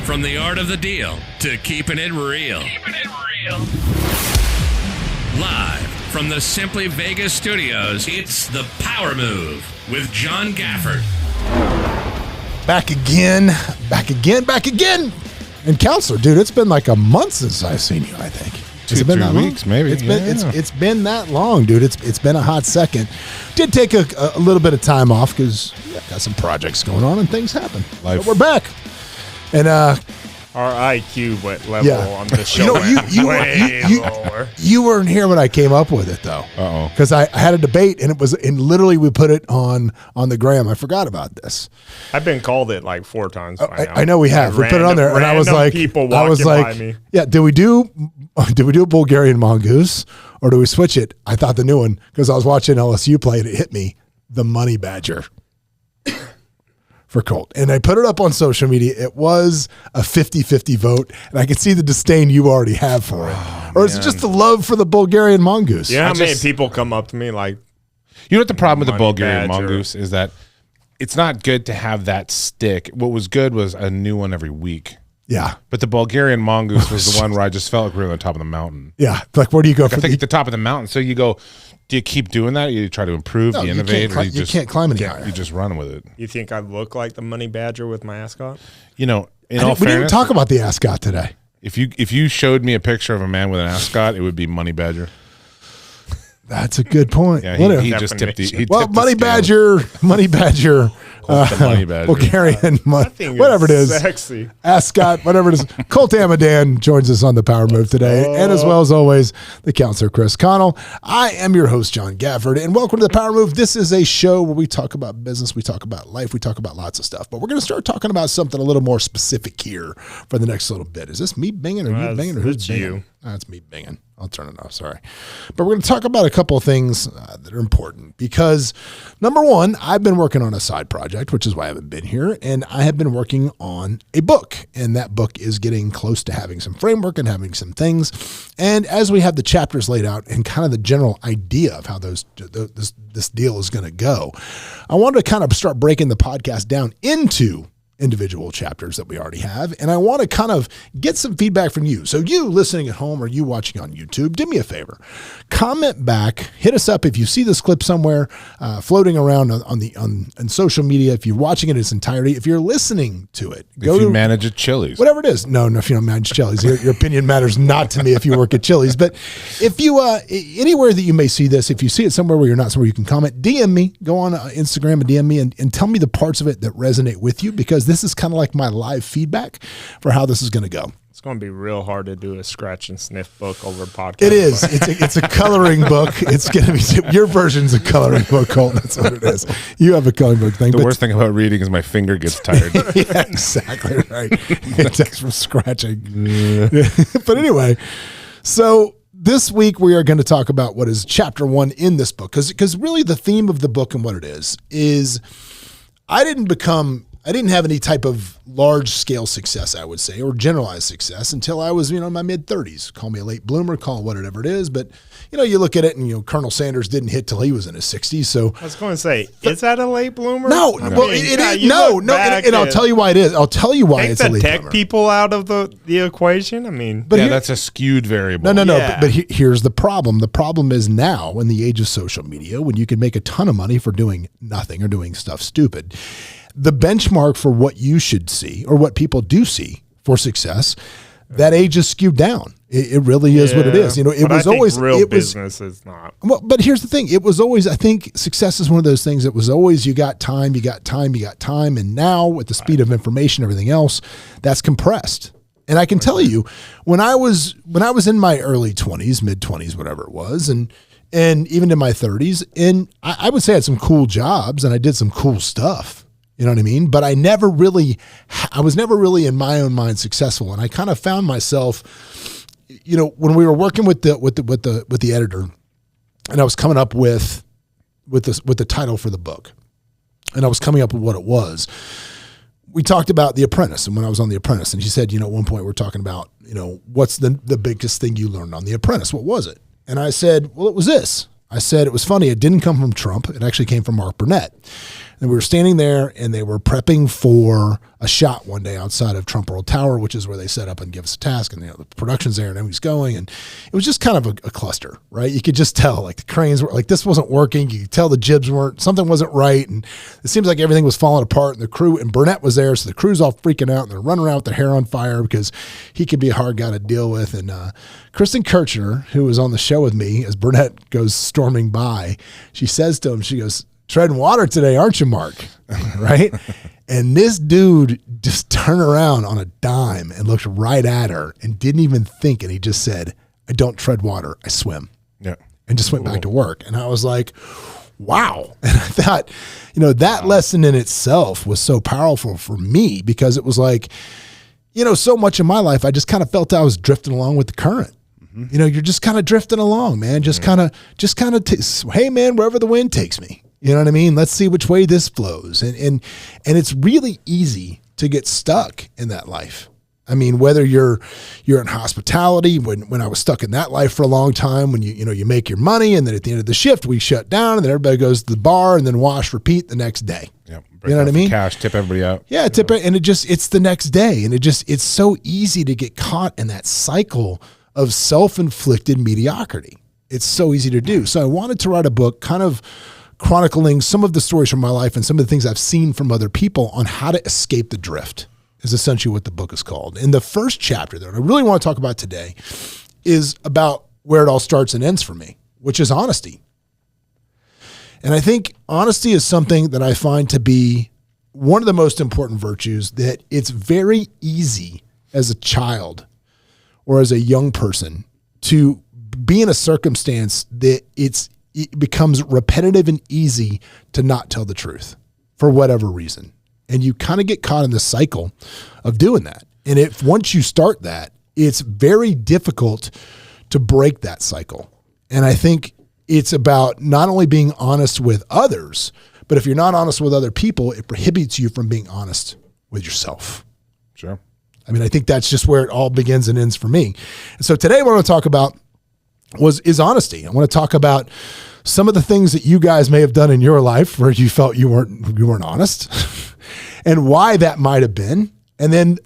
From the art of the deal to keeping it real. Live from the Simply Vegas studios, it's The Power Move with John Gafford. Back again. And Counselor, dude, it's been like a month since I've seen you, I think. Has it been 2 weeks, maybe. It's been that long, dude. It's been a hot second. Did take a little bit of time off because got some projects going on and things happen. But we're back. And our IQ level on the show way lower. You weren't here when I came up with it though. Because I had a debate and literally we put it on the gram. I forgot about this. I've been called it like 4 times by now. I know we have. We put it on there and I was like, by me. Yeah, do we do a Bulgarian mongoose or do we switch it? I thought the new one because I was watching LSU play and it hit me, the Money Badger. For Colt. And I put it up on social media. It was a 50-50 vote, and I can see the disdain you already have for it. Or is it just the love for the Bulgarian mongoose? Yeah, how many people come up to me like, you know what the problem with the Bulgarian Badger. mongoose is that it's not good to have that stick. What was good was a new one every week. Yeah. But the Bulgarian mongoose was the one where I just felt like we were on the top of the mountain. Yeah. Like, where do you go? I think at the top of the mountain. So you go, do you keep doing that? You try to improve, do you innovate? You can't climb any higher. You just run with it. you think I look like the Money Badger with my ascot? You know, in We all didn't even fairness, talk about the ascot today. if you showed me a picture of a man with an ascot, it would be Money Badger. That's a good point. Yeah, Whatever. he just tipped the Money scale. Badger, The Money Badger. Bulgarian, Thing whatever it is. Sexy. Ascot, whatever it is. Colt Amadan joins us on the Power Move today. And as well as always, the Counselor Chris Connell. I am your host, John Gafford, and welcome to the Power Move. This is a show where we talk about business, we talk about life, we talk about lots of stuff. But we're going to start talking about something a little more specific here for the next little bit. Is this me banging or you banging or who's banging? you. That's me banging. I'll turn it off. Sorry. But we're going to talk about a couple of things that are important because, number one, I've been working on a side project, which is why I haven't been here, and I have been working on a book, and that book is getting close to having some framework and having some things. And as we have the chapters laid out and kind of the general idea of how this deal is going to go, I wanted to kind of start breaking the podcast down into individual chapters that we already have. And I want to kind of get some feedback from you. So you listening at home or you watching on YouTube, do me a favor, comment back, hit us up if you see this clip somewhere floating around on social media. If you're watching it in its entirety, if you're listening to it, If you manage at Chili's. whatever it is. No, if you don't manage Chili's, your opinion matters not to me if you work at Chili's. But if you, anywhere that you may see this, if you see it somewhere where you're not somewhere you can comment, DM me, go on Instagram and DM me and tell me the parts of it that resonate with you, because this is kind of like my live feedback for how this is going to go. It's going to be real hard to do a scratch and sniff book over podcast. It is. It's a coloring book. It's going to be your version's a coloring book, Colton. That's what it is. You have a coloring book thing. The worst thing about reading is my finger gets tired. Yeah, exactly right. It takes from scratching. But anyway, so this week we are going to talk about what is chapter 1 in this book, because really the theme of the book and what it is I didn't have any type of large scale success, I would say, or generalized success until I was, in my mid 30s. Call me a late bloomer, call it whatever it is. But, you look at it and, Colonel Sanders didn't hit till he was in his 60s. So I was going to say, is that a late bloomer? No, it is. No. And I'll tell you why it is. I'll tell you why it's a late bloomer. Take the tech people out of the equation. I mean, but that's a skewed variable. No. Yeah. But here's the problem. The problem is now in the age of social media, when you can make a ton of money for doing nothing or doing stuff stupid, the benchmark for what you should see or what people do see for success, that age is skewed down. It really is what it is. It was always real business is not. Well, but here's the thing. It was always, I think success is one of those things that was always, you got time. And now with the speed of information, everything else, that's compressed. And I can tell you when I was in my early 20s, mid 20s, whatever it was, and even in my 30s, and I would say I had some cool jobs and I did some cool stuff. You know what I mean? But I was never really in my own mind successful. And I kind of found myself, when we were working with the editor, and I was coming up with the title for the book, and I was coming up with what it was. We talked about The Apprentice, and when I was on The Apprentice, and she said, at one point we're talking about, what's the biggest thing you learned on The Apprentice? What was it? And I said, well, it was this. I said, it was funny. It didn't come from Trump. It actually came from Mark Burnett. And we were standing there, and they were prepping for a shot one day outside of Trump World Tower, which is where they set up and give us a task. And the production's there, and everybody's going. And it was just kind of a cluster, right? You could just tell, like the cranes were like, this wasn't working. You could tell the jibs something wasn't right. And it seems like everything was falling apart. And the crew, and Burnett was there, so the crew's all freaking out, and they're running around with their hair on fire because he could be a hard guy to deal with. And Kristen Kirchner, who was on the show with me, as Burnett goes storming by, she says to him, she goes, treading water today, aren't you, Mark? Right? And this dude just turned around on a dime and looked right at her and didn't even think. And he just said, I don't tread water, I swim. Yeah. And just went back to work. And I was like, wow. And I thought, that lesson in itself was so powerful for me, because it was like, so much of my life, I just kind of felt I was drifting along with the current. Mm-hmm. You're just kind of drifting along, man. Just kind of, hey man, wherever the wind takes me. You know what I mean? Let's see which way this flows. And it's really easy to get stuck in that life. I mean, whether you're in hospitality, when I was stuck in that life for a long time, when you make your money, and then at the end of the shift we shut down, and then everybody goes to the bar, and then wash, repeat the next day. Yep. You know what I mean? Cash, tip everybody out. Yeah, tip it, and it's the next day, and it's so easy to get caught in that cycle of self-inflicted mediocrity. It's so easy to do. So I wanted to write a book kind of chronicling some of the stories from my life and some of the things I've seen from other people on how to escape the drift, is essentially what the book is called. And the first chapter that I really want to talk about today is about where it all starts and ends for me, which is honesty. And I think honesty is something that I find to be one of the most important virtues, that it's very easy as a child or as a young person to be in a circumstance that it becomes repetitive and easy to not tell the truth for whatever reason. And you kind of get caught in the cycle of doing that. And once you start that, it's very difficult to break that cycle. And I think it's about not only being honest with others, but if you're not honest with other people, it prohibits you from being honest with yourself. Sure. I mean, I think that's just where it all begins and ends for me. And so today what I want to talk about is honesty. I want to talk about some of the things that you guys may have done in your life where you felt you weren't honest and why that might have been. And then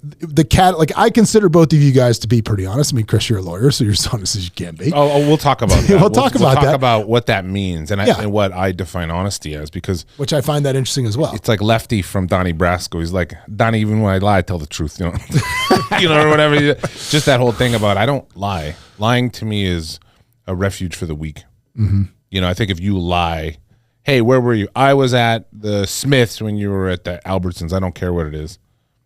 I consider both of you guys to be pretty honest. I mean, Chris, you're a lawyer, so you're as honest as you can be. Oh, we'll talk about that. we'll talk about what that means and what I define honesty as, which I find that interesting as well. It's like Lefty from Donnie Brasco. He's like, Donnie, even when I lie, I tell the truth, or whatever. Just that whole thing about I don't lie. Lying to me is a refuge for the weak. Mm-hmm. I think if you lie, hey, where were you? I was at the Smiths when you were at the Albertsons. I don't care what it is.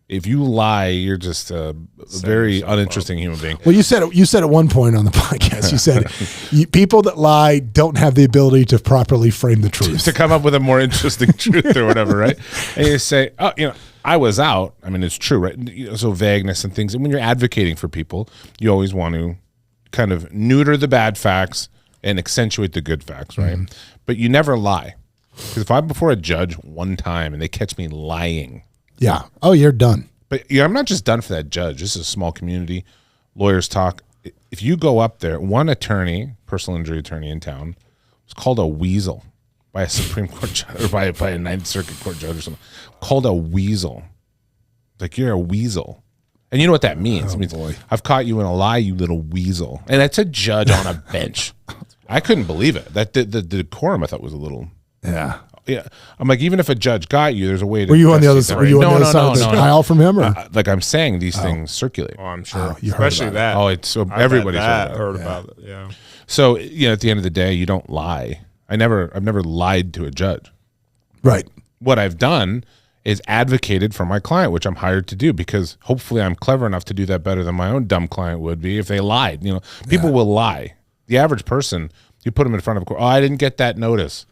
If you lie, you're just a very uninteresting human being. Well, you said at one point on the podcast, you said people that lie don't have the ability to properly frame the truth. To come up with a more interesting truth or whatever, right? And you say, I was out. I mean, it's true, right? So vagueness and things. And when you're advocating for people, you always want to kind of neuter the bad facts and accentuate the good facts, right? Mm-hmm. But you never lie. Because if I'm before a judge one time and they catch me lying, yeah. Oh, you're done. But I'm not just done for that judge. This is a small community. Lawyers talk. If you go up there, one attorney, personal injury attorney in town, was called a weasel by a Supreme Court judge or by a Ninth Circuit Court judge or something. Called a weasel. Like, you're a weasel. And you know what that means? It means, boy, I've caught you in a lie, you little weasel. And that's a judge on a bench. I couldn't believe it. That the decorum I thought was a little. Yeah. Yeah, I'm like, even if a judge got you, there's a way to. Were you on the other side? Were you on the other side of the aisle from him, or like I'm saying, these things circulate. Oh, I'm sure, especially that. Oh, it's so everybody's heard about it. Yeah. So at the end of the day, you don't lie. I've never lied to a judge. Right. What I've done is advocated for my client, which I'm hired to do, because hopefully I'm clever enough to do that better than my own dumb client would be if they lied. People will lie. The average person, you put them in front of a court. Oh, I didn't get that notice.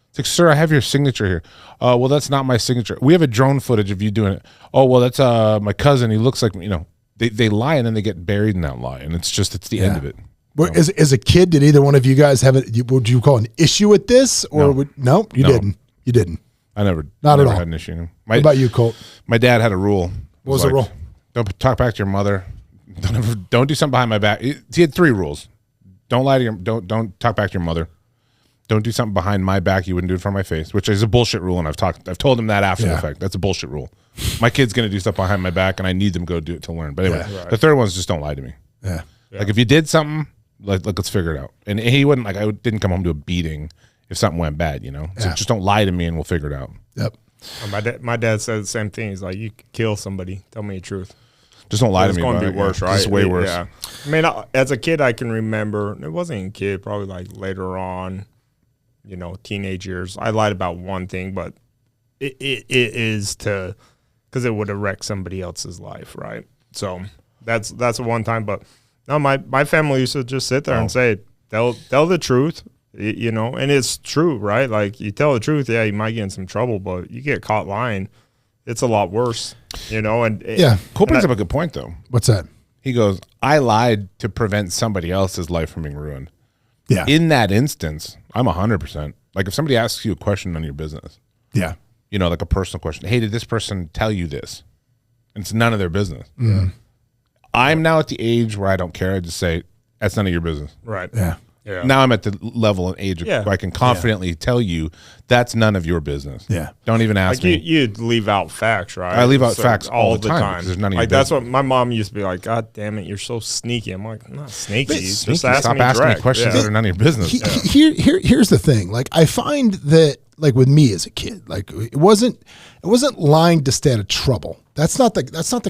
It's like, sir, I have your signature here. Well, that's not my signature. We have a drone footage of you doing it. Oh, well, that's my cousin. He looks like, they lie and then they get buried in that lie. And it's the end of it. Well, as a kid, did either one of you guys have it? Would you call an issue with this? Or no, you didn't. You didn't. I never at all had an issue. What about you, Colt? My dad had a rule. What was the rule? Don't talk back to your mother. Don't do something behind my back. He had 3 rules. Don't lie to don't talk back to your mother. don't do something behind my back you wouldn't do in front of my face, which is a bullshit rule, and I've told him that after the fact. That's a bullshit rule. My kid's going to do stuff behind my back, and I need them to go do it to learn. But anyway, the third one is just don't lie to me. Yeah. Like if you did something, like let's figure it out. And he wouldn't, like, I didn't come home to a beating if something went bad, you know? So just don't lie to me and we'll figure it out. Yep. My dad said the same thing. He's like, you could kill somebody. Tell me the truth. Just don't lie to me. It's going to be worse, right? It's way worse. Yeah. I mean, as a kid, I can remember, it wasn't a kid, probably like later on, you know, teenage years. I lied about one thing, but it is because it would have wrecked somebody else's life, right? So that's a one time. But no, my family used to just sit there and say, tell the truth, you know, and it's true, right? Like you tell the truth, yeah, you might get in some trouble, but you get caught lying, it's a lot worse, you know. And Cole brings up a good point though. What's that? He goes, I lied to prevent somebody else's life from being ruined. Yeah. In that instance, I'm 100%. Like if somebody asks you a question on your business, Yeah. you know, like a personal question, hey, did this person tell you this? And it's none of their business. I'm now at the age where I don't care. I just say, that's none of your business. right. Yeah. Yeah. Now I'm at the level and age where I can confidently tell you that's none of your business. Yeah. Don't even ask Like me. you'd leave out facts, right? I leave out So facts all the time because there's none of your like that's business. what my mom used to be like. God damn it, you're so sneaky. I'm like, I'm not sneaky. Sneaky. Just ask Stop me asking me direct. questions that are none of your business. Here's the thing. Like I find that like with me as a kid, like it wasn't lying to stay out of trouble. That's not the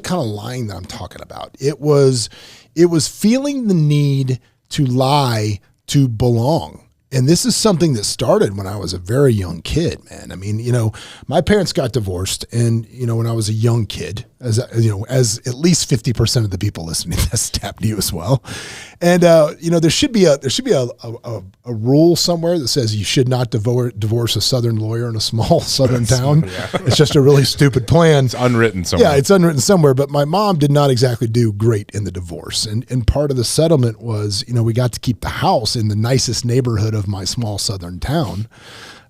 kind of lying that I'm talking about. It was feeling the need to lie to belong. And this is something that started when I was a very young kid, man. I mean, you know, my parents got divorced, and you know, when I was a young kid, as you know, as at least 50% of the people listening to this tap to you as well. And you know, there should be a rule somewhere that says you should not divorce a Southern lawyer in a small Southern town. It's just a really stupid plan. It's unwritten somewhere. Yeah, it's unwritten somewhere. But my mom did not exactly do great in the divorce, and part of the settlement was, you know, we got to keep the house in the nicest neighborhood of my small Southern town,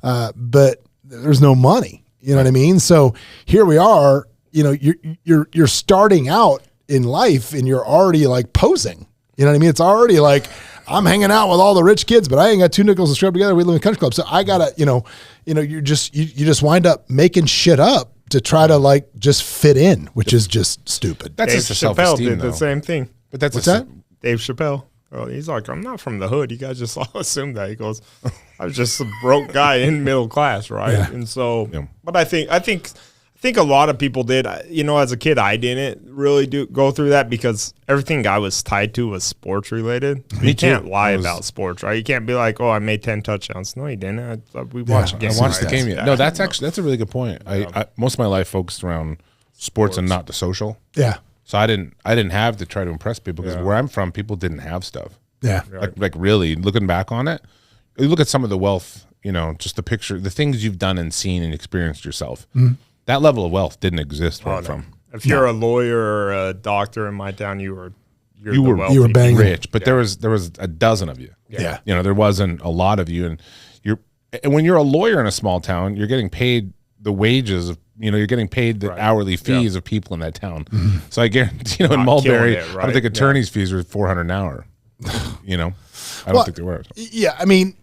but there's no money. You know what I mean? So here we are. You know, you're starting out in life, and you're already like posing. You know what I mean? It's already like I'm hanging out with all the rich kids, but I ain't got two nickels to scrub together. We live in a country club, so I gotta, you know, you just wind up making shit up to try to like just fit in, which is just stupid. That's Dave just a Chappelle self-esteem, did though. the same thing. But that's What's that? Dave Chappelle. Oh, he's like, I'm not from the hood. You guys just all assume that. He goes, I was just a broke guy in middle class, right? Yeah. And so, but I think a lot of people did. You know, as a kid, I didn't really go through that because everything I was tied to was sports related. You can't lie about sports, right? You can't be like, oh, I made 10 touchdowns. No, you didn't. We watched games. I watched the game. Yeah. No, that's a really good point. I most of my life focused around sports and not the social. Yeah. So I didn't have to try to impress people because where I'm from, people didn't have stuff. Yeah. Like really looking back on it, you look at some of the wealth, you know, just the things you've done and seen and experienced yourself. That level of wealth didn't exist where I'm from. If you're a lawyer or a doctor in my town, you were banging rich, but there was a dozen of you. Yeah. You know, there wasn't a lot of you, and when you're a lawyer in a small town, you're getting paid the wages of, you know, you're getting paid the hourly fees of people in that town. So I guarantee, you know, in Mulberry, I don't think attorney's fees are $400 an hour. You know, I don't think they were. Yeah, I mean,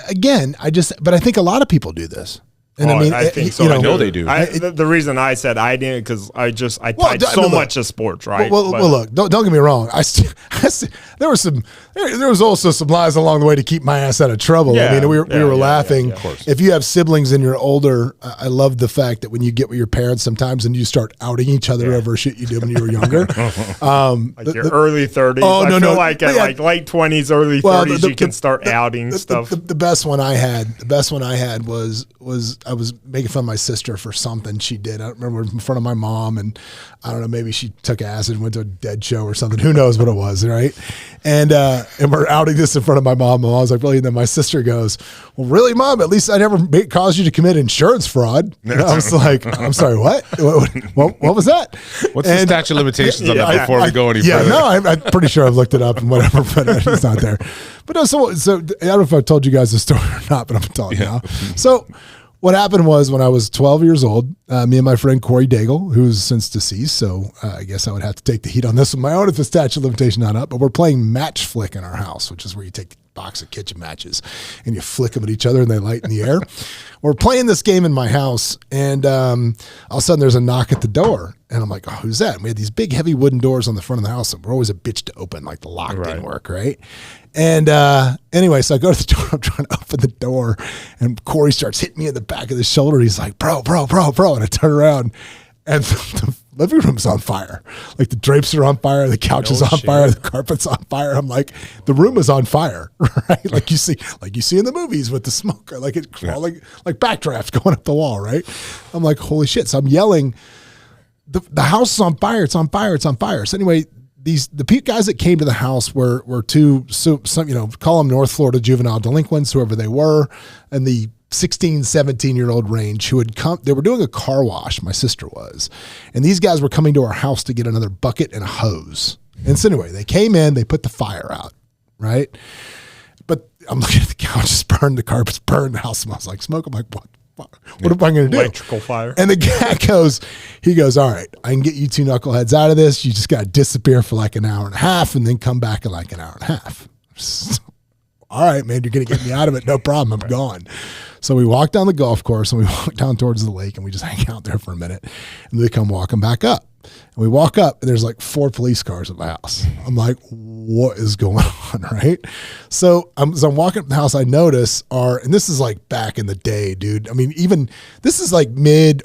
again, but I think a lot of people do this. And I think so. You know, I know they do. The reason I said I didn't because I tied so much to sports, right? Well, look, don't get me wrong. There was also some lies along the way to keep my ass out of trouble. Yeah, I mean, we were laughing. yeah. Of course. If you have siblings and you're older, I love the fact that when you get with your parents sometimes and you start outing each other over shit you did when you were younger. Like your early 30s. Oh, I no, feel no. like at like late 20s, early 30s, you can start outing stuff. The best one I had was I was making fun of my sister for something she did. I don't remember, in front of my mom, and I don't know, maybe she took acid and went to a dead show or something. Who knows what it was, right? And we're outing this in front of my mom, and I was like, really? And then my sister goes, well, really, Mom? At least I never caused you to commit insurance fraud. And I was like, I'm sorry, what? What was that? What's the statute of limitations on that before we go any further? No, I'm pretty sure I've looked it up and whatever, but it's not there. But no, so I don't know if I've told you guys the story or not, but I'm telling you now. So what happened was when I was 12 years old, Me and my friend Corey Daigle, who's since deceased, so I guess I would have to take the heat on this on my own if the statute of limitation not up. But we're playing Match Flick in our house, which is where you take the box of kitchen matches and you flick them at each other and they light in the air. We're playing this game in my house, and all of a sudden there's a knock at the door, and I'm like, "Oh, who's that?" And we had these big, heavy wooden doors on the front of the house, and we're always a bitch to open. Like the lock didn't work, right? And anyway, so I go to the door. I'm trying to open the door, and Corey starts hitting me in the back of the shoulder. He's like, bro. And I turn around, and the living room's on fire. Like the drapes are on fire, the couch is on fire, the carpet's on fire. I'm like, the room is on fire, right? Like you see in the movies with the smoke, like it's crawling, like backdraft going up the wall, right? I'm like, holy shit. So I'm yelling, the house is on fire. It's on fire. It's on fire. So anyway, the guys that came to the house were call them North Florida juvenile delinquents, whoever they were, and the 16, 17-year-old range who had come. They were doing a car wash, my sister was, and these guys were coming to our house to get another bucket and a hose. And so anyway, they came in, they put the fire out, right? But I'm looking at the couch, it's burned, the carpet's burned, the house smells like smoke. I'm like, what am I going to do? Electrical fire. And the guy goes, all right, I can get you two knuckleheads out of this. You just got to disappear for like an hour and a half and then come back in like an hour and a half. All right, man, you're going to get me out of it. No problem. I'm gone. So we walk down the golf course and we walk down towards the lake and we just hang out there for a minute. And they come walking back up. And we walk up and there's like 4 police cars at my house. I'm like, what is going on, right? So I'm walking up the house, I notice and this is like back in the day, dude. I mean, even this is like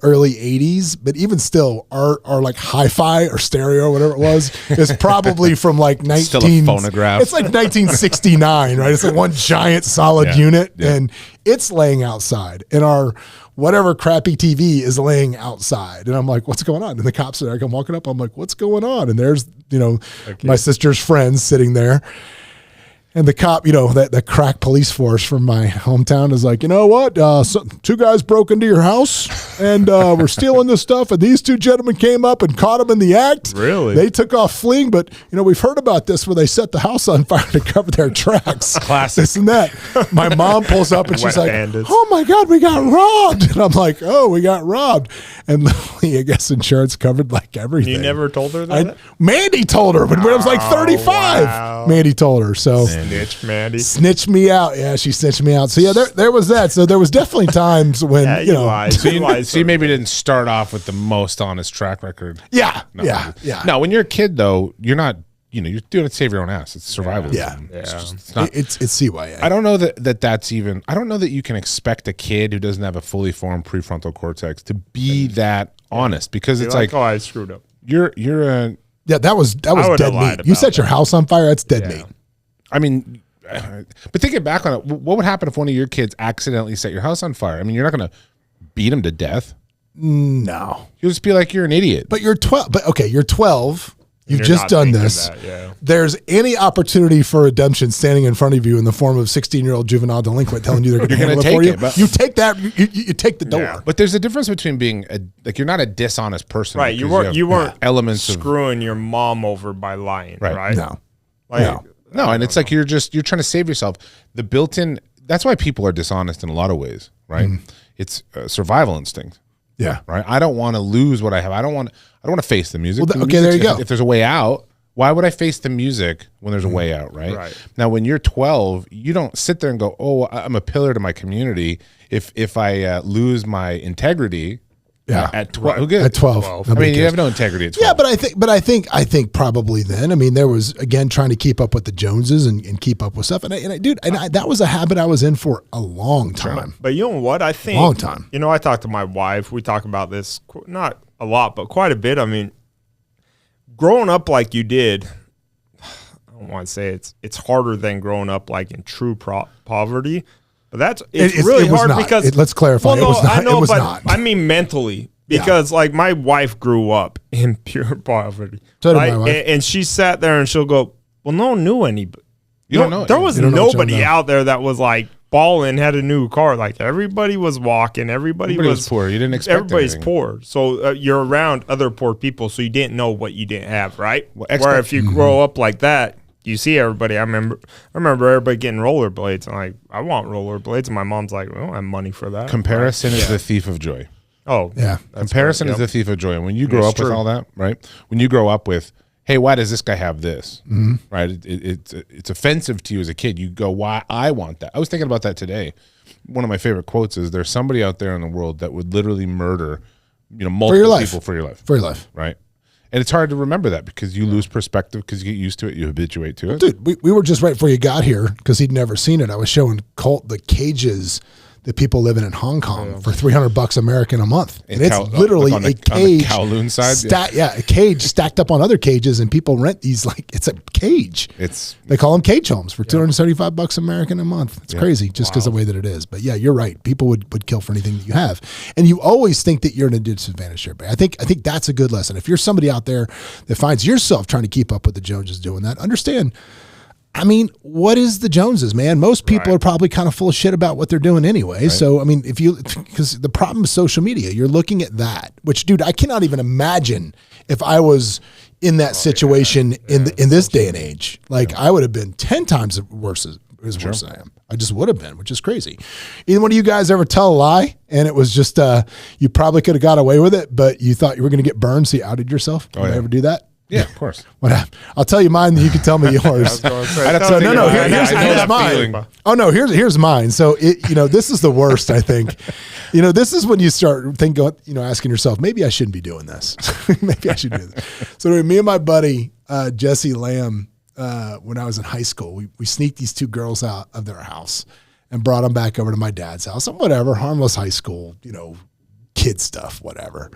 early 80s, but even still our like hi-fi or stereo or whatever it was is probably from like Still a phonograph. It's like 1969, right? It's like one giant solid unit and it's laying outside and our whatever crappy TV is laying outside. And I'm like, what's going on? And the cops are there. I come walking up. I'm like, what's going on? And there's, my sister's friends sitting there. And the cop, that crack police force from my hometown is like, you know what? 2 guys broke into your house and were stealing this stuff. And these 2 gentlemen came up and caught them in the act. Really? They took off fleeing. But, we've heard about this where they set the house on fire to cover their tracks. Classic. This and that. My mom pulls up and she's like, bandits. oh my God, we got robbed. And I'm like, oh, we got robbed. And literally, I guess insurance covered like everything. You never told her that? Mandy told her when I was like 35. Wow. Mandy told her. So. Snitch, Mandy. Snitched me out. Yeah, she snitched me out. So yeah, there was that. So there was definitely times when lied. So you maybe didn't start off with the most honest track record. Yeah. No. Yeah. No, when you're a kid though, you're not. You're doing it to save your own ass. It's survival. Yeah. It's not. It's CYA. I don't know that's even. I don't know that you can expect a kid who doesn't have a fully formed prefrontal cortex to be that honest because it's like, oh, I screwed up. You're a. Yeah, that was dead meat. You set your house on fire. That's dead meat. I mean, but thinking back on it, what would happen if one of your kids accidentally set your house on fire? I mean, you're not going to beat him to death. No. You'll just be like, you're an idiot. But you're 12. But okay, you're 12. You've just done this. There's any opportunity for redemption standing in front of you in the form of 16-year-old juvenile delinquent telling you they're going to handle it for you. You take that. You take the door. Yeah. But there's a difference between being you're not a dishonest person, right? You weren't elements screwing your mom over by lying, right? No. No, and it's like you're trying to save yourself. The built-in. That's why people are dishonest in a lot of ways, right? Mm-hmm. It's a survival instinct. Yeah. Right. I don't want to lose what I have. I don't want to face the music. Well, okay, there you go. If there's a way out, why would I face the music when there's a way out? Right. Now, when you're 12, you don't sit there and go, "Oh, I'm a pillar to my community." If I lose my integrity. Yeah, at 12. Who gives? At 12. I mean, you have no integrity at 12. Yeah, but I think probably then. I mean, there was again trying to keep up with the Joneses and keep up with stuff. And that was a habit I was in for a long time. But you know what? I think long time. I talked to my wife. We talk about this not a lot, but quite a bit. I mean, growing up like you did, I don't want to say it's harder than growing up like in true poverty. But it's really hard not. because let's clarify. Well, no, it was not. I know, it was but not. I mean mentally, because like my wife grew up in pure poverty. So did my wife. And she sat there and she'll go, "Well, no one knew anybody. You don't know. There was nobody out there that was like balling, had a new car. Like everybody was walking. Everybody was poor. You didn't expect everybody's anything. poor. So you're around other poor people, so you didn't know what you didn't have, right? Well, where if you grow up like that, you see everybody. I remember everybody getting rollerblades. I'm like, I want rollerblades. And my mom's like, we don't have money for that. Comparison is the thief of joy. Oh, Yeah. Comparison is the thief of joy. And when you grow up with all that, right? When you grow up with, hey, why does this guy have this? Right? It's offensive to you as a kid. You go, why I want that. I was thinking about that today. One of my favorite quotes is, there's somebody out there in the world that would literally murder, multiple people for your life. For your life. Right? And it's hard to remember that because you lose perspective because you get used to it. You habituate to it. Dude, we were just right before you got here because he'd never seen it. I was showing Colt the cages that people living in Hong Kong for $300 American a month. And it's literally a cage. On the Kowloon side? A cage stacked up on other cages, and people rent these like it's a cage. They call them cage homes for $275 American a month. It's crazy just because of the way that it is. But yeah, you're right. People would kill for anything that you have. And you always think that you're in a disadvantage here. But I think that's a good lesson. If you're somebody out there that finds yourself trying to keep up with the Joneses doing that, understand, I mean, what is the Joneses, man? Most people are probably kind of full of shit about what they're doing anyway. Right. So, I mean, because the problem is social media, you're looking at that, which, dude, I cannot even imagine if I was in that situation in this day and age. Like, I would have been 10 times worse than I am. I just would have been, which is crazy. Either one of you guys ever tell a lie and it was just, you probably could have got away with it, but you thought you were going to get burned, so you outed yourself? Did you ever do that? Yeah, of course. What happened? I'll tell you mine, then you can tell me yours. Here's mine. Oh no, here's mine. So this is the worst. I think, this is when you start asking yourself, maybe I shouldn't be doing this. Maybe I should do this. So me and my buddy Jesse Lamb, when I was in high school, we sneaked these two girls out of their house and brought them back over to my dad's house. And whatever, harmless high school, kid stuff, whatever.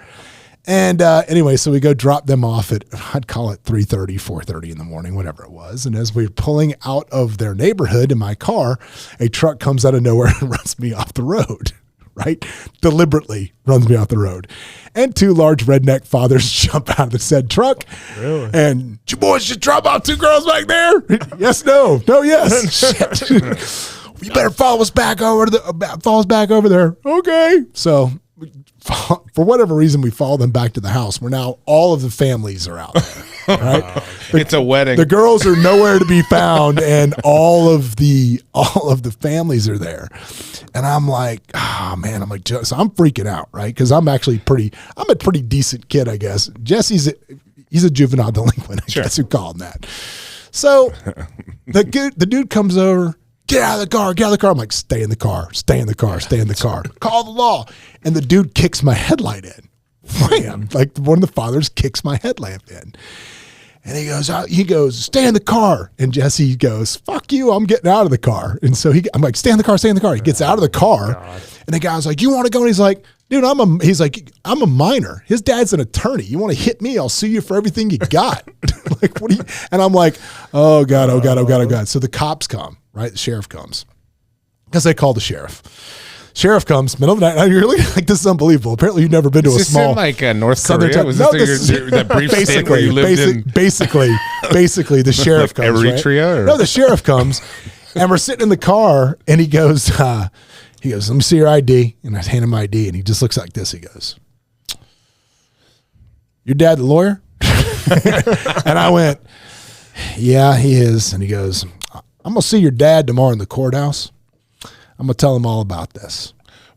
And anyway, so we go drop them off at, I'd call it 3:30, 4:30 in the morning, whatever it was. And as we're pulling out of their neighborhood in my car, a truck comes out of nowhere and runs me off the road, right? Deliberately runs me off the road. And two large redneck fathers jump out of the said truck. Really? And, you boys should drop off two girls back there? Yes, no. No, yes. Shit. You better follow us back over there. Okay. So, for whatever reason, we follow them back to the house where now all of the families are out there, right? It's a wedding. The girls are nowhere to be found, and all of the families are there. And I'm like, oh man, so I'm freaking out, right? Because I'm a pretty decent kid, I guess. Jesse's he's a juvenile delinquent, I guess you call him that. So the dude comes over. Get out of the car. I'm like, stay in the car. Call the law. And the dude kicks my headlight in. Wham. Like one of the fathers kicks my headlamp in. And he goes, stay in the car. And Jesse goes, fuck you, I'm getting out of the car. And so I'm like, stay in the car. He gets out of the car. And the guy's like, you want to go? And he's like, dude, I'm a minor. His dad's an attorney. You want to hit me? I'll sue you for everything you got. Like, what do you? And I'm like, oh God. So the cops come, right? The sheriff comes. Because they call the sheriff. Sheriff comes, middle of the night. You're looking like, this is unbelievable. Apparently, you've never been to a small. Is this in like North Korea? Was this that brief stint where you lived in? Basically, the sheriff like comes. Eritrea? Right? No, the sheriff comes, and we're sitting in the car, and he goes, let me see your ID. And I hand him my ID, and he just looks like this. He goes, your dad the lawyer? And I went, yeah, he is. And he goes, I'm going to see your dad tomorrow in the courthouse. I'm going to tell him all about this.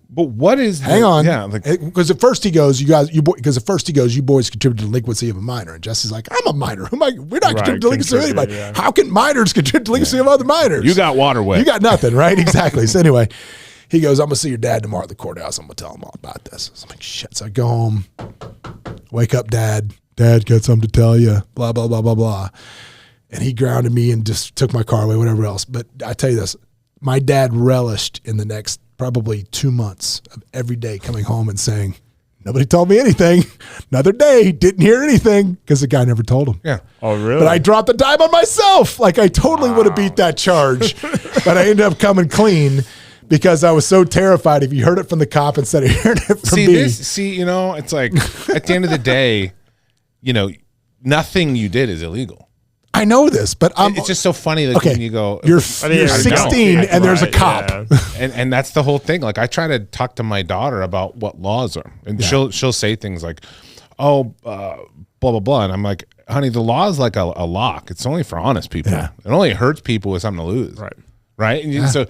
But what is hang on. Yeah. Because at first he goes, you boys contribute to delinquency of a minor. And Jesse's like, I'm a minor. We're not contributing to delinquency of anybody. Yeah. How can minors contribute to delinquency of other minors? You got waterway. You got nothing, right? Exactly. So anyway, he goes, I'm going to see your dad tomorrow at the courthouse. I'm going to tell him all about this. So I'm like, shit. So I go home, wake up, Dad. Dad got something to tell you, blah, blah, blah, blah, blah. And he grounded me and just took my car away, whatever else. But I tell you this, my dad relished in the next probably 2 months of every day coming home and saying, nobody told me anything. Another day, didn't hear anything, because the guy never told him. Yeah. Oh, really? But I dropped the dime on myself. Like, I totally would have beat that charge. But I ended up coming clean because I was so terrified if you heard it from the cop instead of hearing it from me. It's like at the end of the day, nothing you did is illegal. I know this, but it's just so funny that when you go, you're 16 and there's a cop. Yeah. And that's the whole thing. Like, I try to talk to my daughter about what laws are, and she'll say things like, blah, blah, blah. And I'm like, honey, the law is like a lock. It's only for honest people. Yeah. It only hurts people with something to lose. Right. Right. And so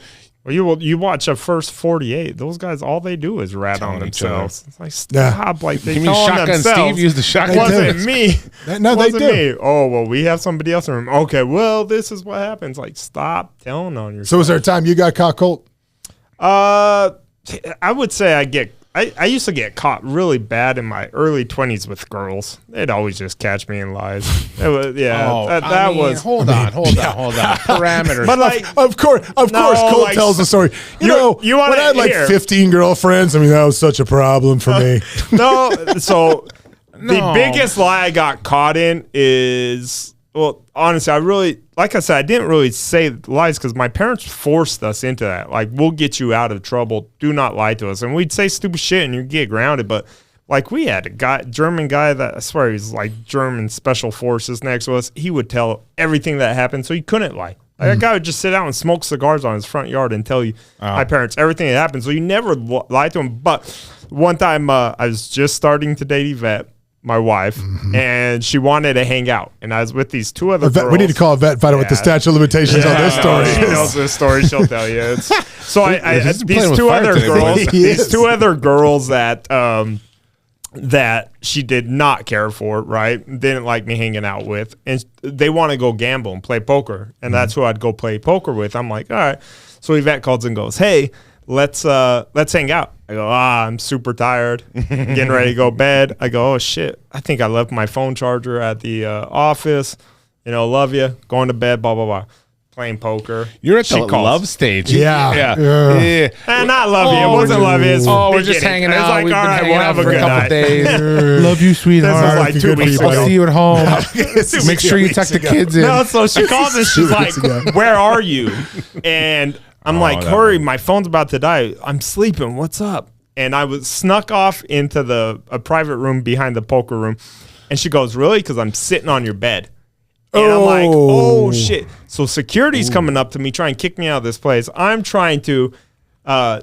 Well, you watch a First 48. Those guys, all they do is rat on themselves. It's like, stop. Like, they You mean tell on Shotgun themselves. Steve used the shotgun? It wasn't me. No, they Wasn't do. me. Oh, well, we have somebody else in the room. Okay, well, this is what happens. Like, stop telling on yourself. So was there a time you got caught, Colt? I would say I used to get caught really bad in my early 20s with girls. They'd always just catch me in lies. It was, that was. Hold on. Parameters. But like, Of course, Colt like, tells the story. You know, you when I had like 15 girlfriends, I mean, that was such a problem for me. No, so the biggest lie I got caught in is, well, honestly, like I said, I didn't really say lies because my parents forced us into that. Like, we'll get you out of trouble. Do not lie to us. And we'd say stupid shit and you'd get grounded. But like, we had a German guy that, I swear he was like German special forces next to us. He would tell everything that happened, so he couldn't lie. Like, that guy would just sit out and smoke cigars on his front yard and tell you, my parents, everything that happened. So you never lied to him. But one time I was just starting to date Yvette, my wife, and she wanted to hang out. And I was with these two other girls. We need to call Yvette and find out what the statute of limitations on this story She is. knows this story. She'll tell you. So He's these playing two with other fire today, girls, boys. these two other girls that she did not care for, right? Didn't like me hanging out with, and they want to go gamble and play poker, and that's who I'd go play poker with. I'm like, all right. So Yvette calls and goes, hey, let's hang out. I go, I'm super tired, getting ready to go to bed. I go, oh shit, I think I left my phone charger at the office. Love you. Going to bed. Blah blah blah. Playing poker. You're at She the calls. love stage. Yeah. And not love you. It wasn't love you. It's we're just beginning. hanging It's out. like, We've all been right, hanging we'll out have a for a good couple night. days. Love you, sweetheart. This is like 2 weeks ago. I'll see you at home. Make sure you tuck the kids in. No, so she calls and she's like, where are you? And I'm like, hurry, my phone's about to die. I'm sleeping. What's up? And I was snuck off into a private room behind the poker room. And she goes, really? Because I'm sitting on your bed. And I'm like, oh, shit. So security's coming up to me, trying to kick me out of this place. I'm trying to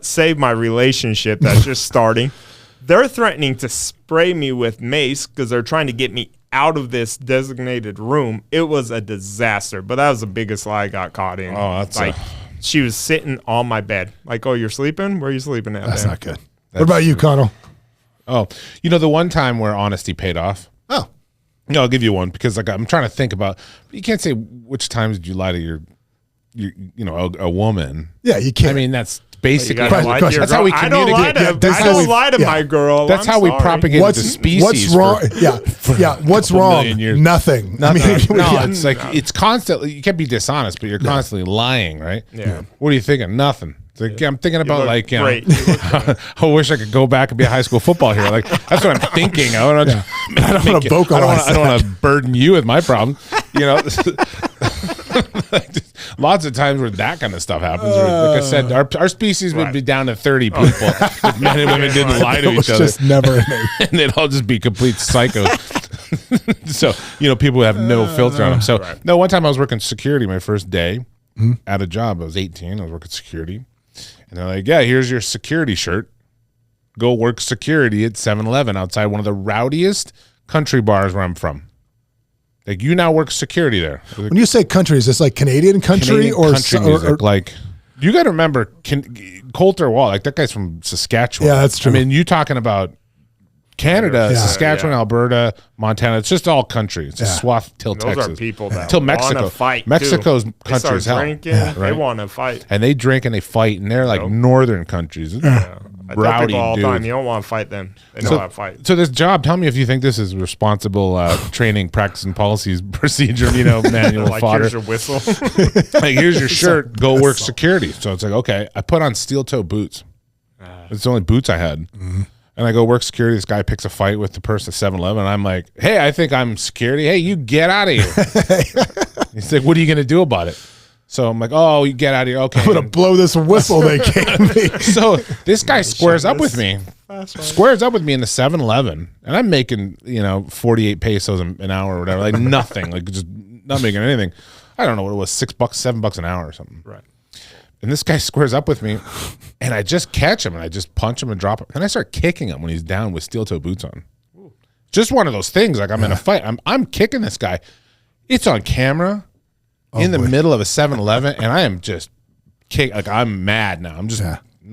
save my relationship that's just starting. They're threatening to spray me with mace because they're trying to get me out of this designated room. It was a disaster. But that was the biggest lie I got caught in. Oh, that's like, she was sitting on my bed. Like, oh, you're sleeping? Where are you sleeping at? That's man? not good. What about you, Connell? Oh, the one time where honesty paid off. Oh. No, I'll give you one because I'm trying to think about. You can't say which times did you lie to your a woman. Yeah, you can't. I mean, that's basically That's how we communicate. I don't lie to my girl. That's I'm how we sorry. propagate the species. What's wrong? What's wrong? Nothing. It's like it's constantly. You can't be dishonest, but you're constantly lying, right? Yeah. What are you thinking? Nothing. It's like, I'm thinking about look you know, great. You look great. I wish I could go back and be a high school football hero. Like that's what I'm thinking. I don't wanna vocalize I don't want to burden you with my problem. Lots of times where that kind of stuff happens. Like I said, our species would be down to 30 people if men and women didn't lie to each other. Just never And they'd all just be complete psychos. So, people would have no filter on them. So, no, one time I was working security my first day at a job. I was 18. I was working security. And they're like, yeah, here's your security shirt. Go work security at 7-Eleven outside one of the rowdiest country bars where I'm from. Like, you now work security there. When you say country, is this like Canadian country or music? Like, you got to remember Coulter Wall. Like, that guy's from Saskatchewan. Yeah, that's true. I mean, you talking about Canada, Saskatchewan, Alberta, Montana. It's just all country. It's a swath till Those Texas. are people that till Mexico. want to fight. Mexico's too. country as hell. Drinking, They want to fight. And they drink and they fight, and they're like northern countries. I tell Rowdy people all the dudes. time, you don't want to fight them. They know how to fight. So this job, tell me if you think this is responsible training, practice, and policies, procedure, manual Like, fodder. here's your whistle. Like, here's your shirt, go work security. So it's like, okay, I put on steel toe boots. It's the only boots I had. And I go work security. This guy picks a fight with the person at 7-Eleven. And I'm like, hey, I think I'm security. Hey, you get out of here. He's like, what are you going to do about it? So I'm like, oh, you get out of here. Okay. I'm going to blow this whistle they gave me. So this guy squares up with me. Squares up with me in the 7-Eleven. And I'm making, 48 pesos an hour or whatever. Like nothing. Like just not making anything. I don't know what it was, $6, $7 an hour or something. Right. And this guy squares up with me, and I just catch him, and I just punch him and drop him. And I start kicking him when he's down with steel toe boots on. Just one of those things. Like I'm in a fight. I'm kicking this guy. It's on camera in the middle of a 7-Eleven, and I am just kick. Like I'm mad now. I'm just.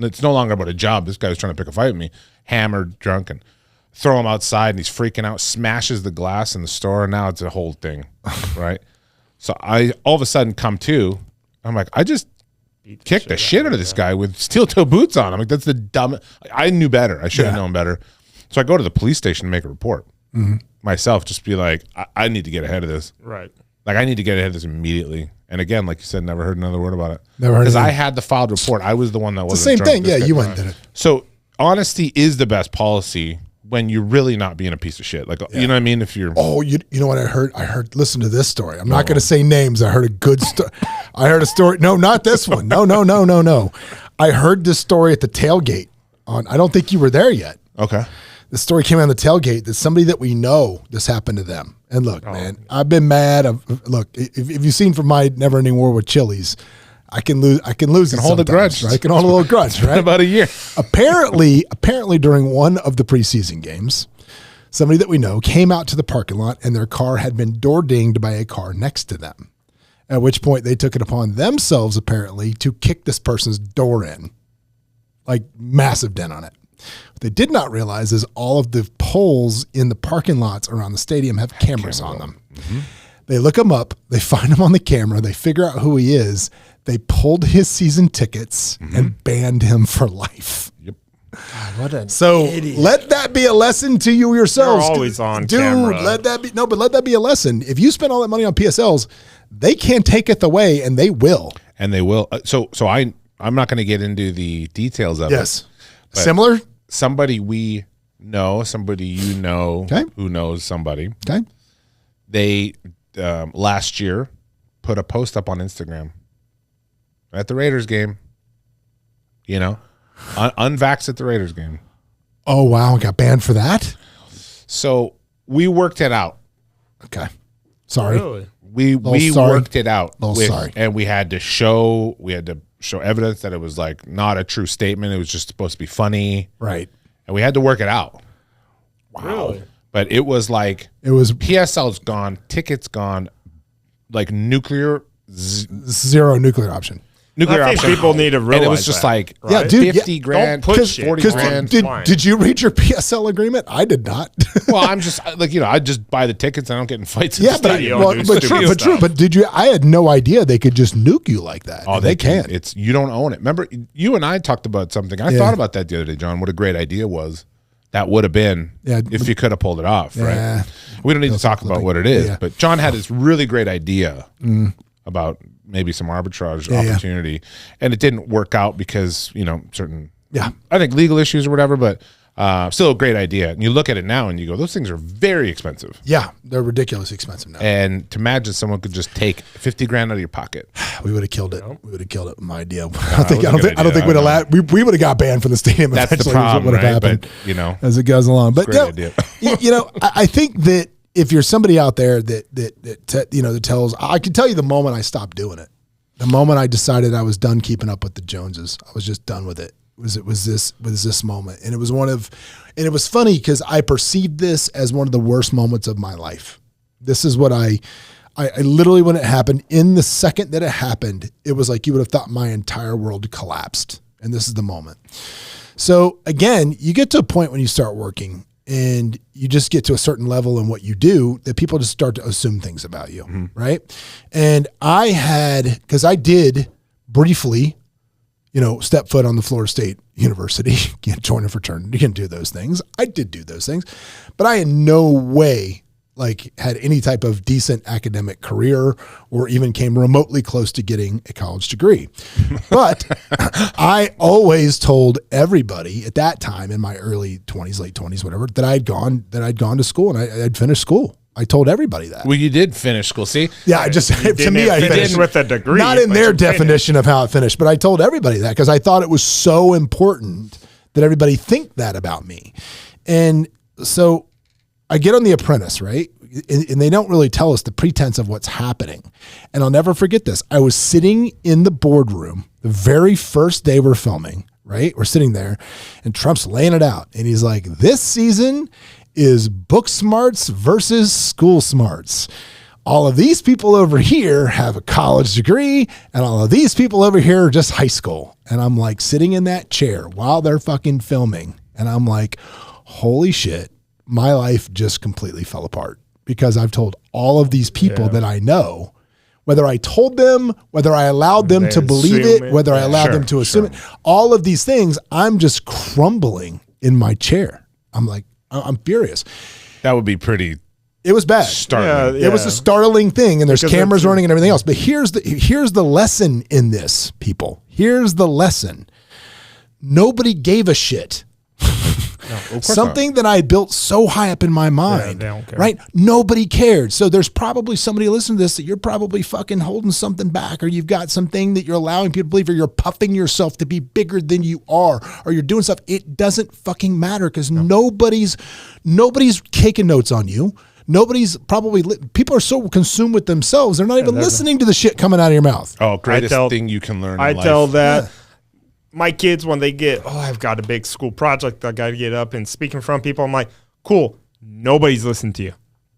It's no longer about a job. This guy was trying to pick a fight with me, hammered, drunk, and throw him outside, and he's freaking out. Smashes the glass in the store, and now it's a whole thing, right? So I all of a sudden come to. I'm like, I just kicked the shit out of this guy with steel-toe boots on. I'm like, that's the dumb. I knew better. I should have known better. So I go to the police station to make a report myself. Just be like, I need to get ahead of this. Right. Like I need to get ahead of this immediately. And again, like you said, never heard another word about it. Never heard. Because I had the filed report. I was the one that was the same thing. Yeah, you went and did it. So honesty is the best policy when you're really not being a piece of shit. Like you know what I mean? If you're you know what I heard? Listen to this story. I'm not going to say names. I heard a good story. I heard a story. No, not this one. No. I heard this story at the tailgate. I don't think you were there yet. Okay. The story came on the tailgate that somebody that we know, this happened to them. And look, man, I've been mad. Look, if you've seen from my never-ending war with Chili's, I can lose. I can hold a grudge. Right? I can hold a little grudge. Right? About a year. Apparently, during one of the preseason games, somebody that we know came out to the parking lot, and their car had been door dinged by a car next to them. At which point, they took it upon themselves, apparently, to kick this person's door in, like massive dent on it. What they did not realize is all of the poles in the parking lots around the stadium have cameras on them. Mm-hmm. They look him up. They find him on the camera. They figure out who he is. They pulled his season tickets and banned him for life. Yep. God, what an idiot. Let that be a lesson to you yourselves. You're always on Dude, camera. let that be a lesson. If you spend all that money on PSLs, they can't take it away, and they will. And they will. So I'm not going to get into the details of it. Yes. Similar? Somebody we know, somebody you know, okay, who knows somebody. Okay. They last year put a post up on Instagram at the Raiders game. You know, unvaxxed at the Raiders game. Oh, wow. Got banned for that? So we worked it out. Okay. Sorry. Really? We worked it out. Sorry. And we had to show evidence that it was like not a true statement. It was just supposed to be funny. Right. And we had to work it out. Wow. Really? But it was PSL's gone, tickets gone, like zero nuclear option. I think people need to realize and it was just that, like, right? Yeah, dude, 50 grand, don't push 40 it. grand. Did you read your PSL agreement? I did not. Well, I'm just like, I just buy the tickets. I don't get in fights. Yeah, but true. But did you? I had no idea they could just nuke you like that. Oh, they can. It's you don't own it. Remember, you and I talked about something. I thought about that the other day, John. What a great idea was that would have been if you could have pulled it off, right? We don't need to talk about what it is, but John had this really great idea about maybe some arbitrage opportunity, and it didn't work out because certain I think legal issues or whatever, but still a great idea. And you look at it now and you go, those things are very expensive. Yeah, they're ridiculously expensive now. And to imagine someone could just take 50 grand out of your pocket. We would have killed it. We would have killed it. My idea. I don't think we'd have. We would have got banned from the stadium. That's the problem, what would have happened. But, as it goes along. But idea. I think that if you're somebody out there that tells, I can tell you the moment I stopped doing it, the moment I decided I was done keeping up with the Joneses, I was just done with it. It was this moment, and it was funny because I perceived this as one of the worst moments of my life. This is what I literally, when it happened, in the second that it happened, it was like you would have thought my entire world collapsed, and this is the moment. So again, you get to a point when you start working and you just get to a certain level in what you do that people just start to assume things about you, right? And because I did briefly, step foot on the Florida State University, can't join a fraternity, you can't do those things. I did do those things, but I in no way had any type of decent academic career or even came remotely close to getting a college degree. But I always told everybody at that time in my early 20s, late 20s, whatever, that I'd gone to school and I'd finished school. I told everybody that. Well, you did finish school. See? Yeah, I finished with a degree. Not in their definition of how it finished, but I told everybody that because I thought it was so important that everybody think that about me. And so I get on The Apprentice, right? And they don't really tell us the pretense of what's happening. And I'll never forget this. I was sitting in the boardroom the very first day we're filming, right? We're sitting there and Trump's laying it out. And he's like, this season is book smarts versus school smarts. all of these people over here have a college degree and all of these people over here are just high school. And I'm like sitting in that chair while they're fucking filming. And I'm like, holy shit, my life just completely fell apart because I've told all of these people that I know, whether I told them, whether I allowed them to believe it, whether I allowed them to assume it, all of these things, I'm just crumbling in my chair. I'm like, I'm furious. That would be pretty. It was bad. Startling. It was a startling thing, and there's cameras running and everything else. But here's the lesson in this, people. Here's the lesson. Nobody gave a shit. Something that I built so high up in my mind, right? Nobody cared. So there's probably somebody listening to this that you're probably fucking holding something back, or you've got something that you're allowing people to believe, or you're puffing yourself to be bigger than you are, or you're doing stuff. It doesn't fucking matter because nobody's taking notes on you. Nobody's probably, people are so consumed with themselves, they're not even listening to the shit coming out of your mouth. Oh, greatest thing you can learn in life. I tell that my kids, when they get, I've got a big school project, I got to get up and speak in front of people. I'm like, cool, nobody's listening to you.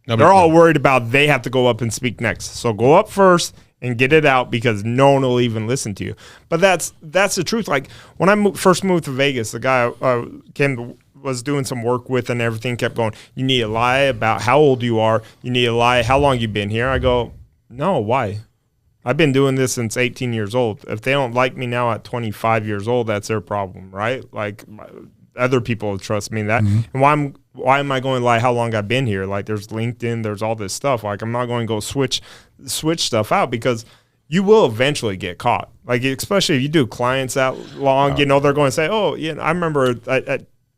They're all worried about they have to go up and speak next. So go up first and get it out because no one will even listen to you. But that's the truth. Like when I first moved to Vegas, the guy was doing some work with and everything kept going, you need to lie about how old you are. You need to lie how long you've been here. I go, no, why? I've been doing this since 18 years old. If they don't like me now at 25 years old, that's their problem, right? Like other people trust me in that. And why am I going to lie how long I've been here? Like there's LinkedIn, there's all this stuff. Like I'm not going to go switch stuff out because you will eventually get caught. Like especially if you do clients that long, they're going to say, oh, I remember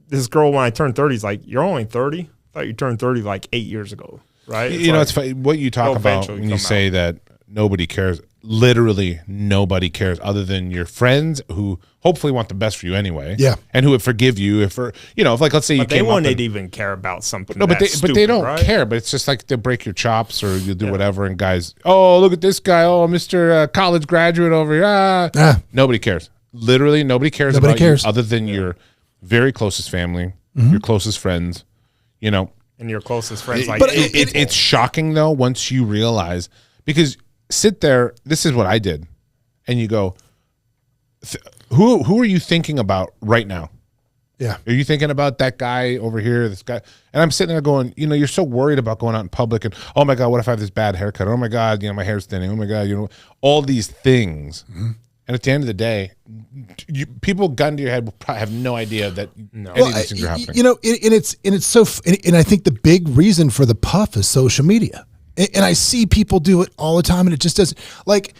this girl when I turned 30 is like, you're only 30? I thought you turned 30 like 8 years ago, right? It's funny. What you talk about when you say that nobody cares, literally nobody cares other than your friends who hopefully want the best for you anyway. Yeah. And who would forgive you if like, let's say you came up. They wouldn't even care about something. No, but they don't care. But it's just like they break your chops or you do whatever. And guys, oh, look at this guy. Oh, Mr. College graduate over here. Nobody cares. Literally nobody cares about you other than your very closest family, your closest friends, And your closest friends. But it's shocking though once you realize, because sit there, this is what I did, and you go, who are you thinking about right now? Yeah. Are you thinking about that guy over here, this guy? And I'm sitting there going, you're so worried about going out in public and, oh my God, what if I have this bad haircut? Oh my God, my hair's thinning. Oh my God, all these things. And at the end of the day, people gun to your head will probably have no idea that any of these things are happening. And I think the big reason for the puff is social media. And I see people do it all the time, and it just doesn't, like,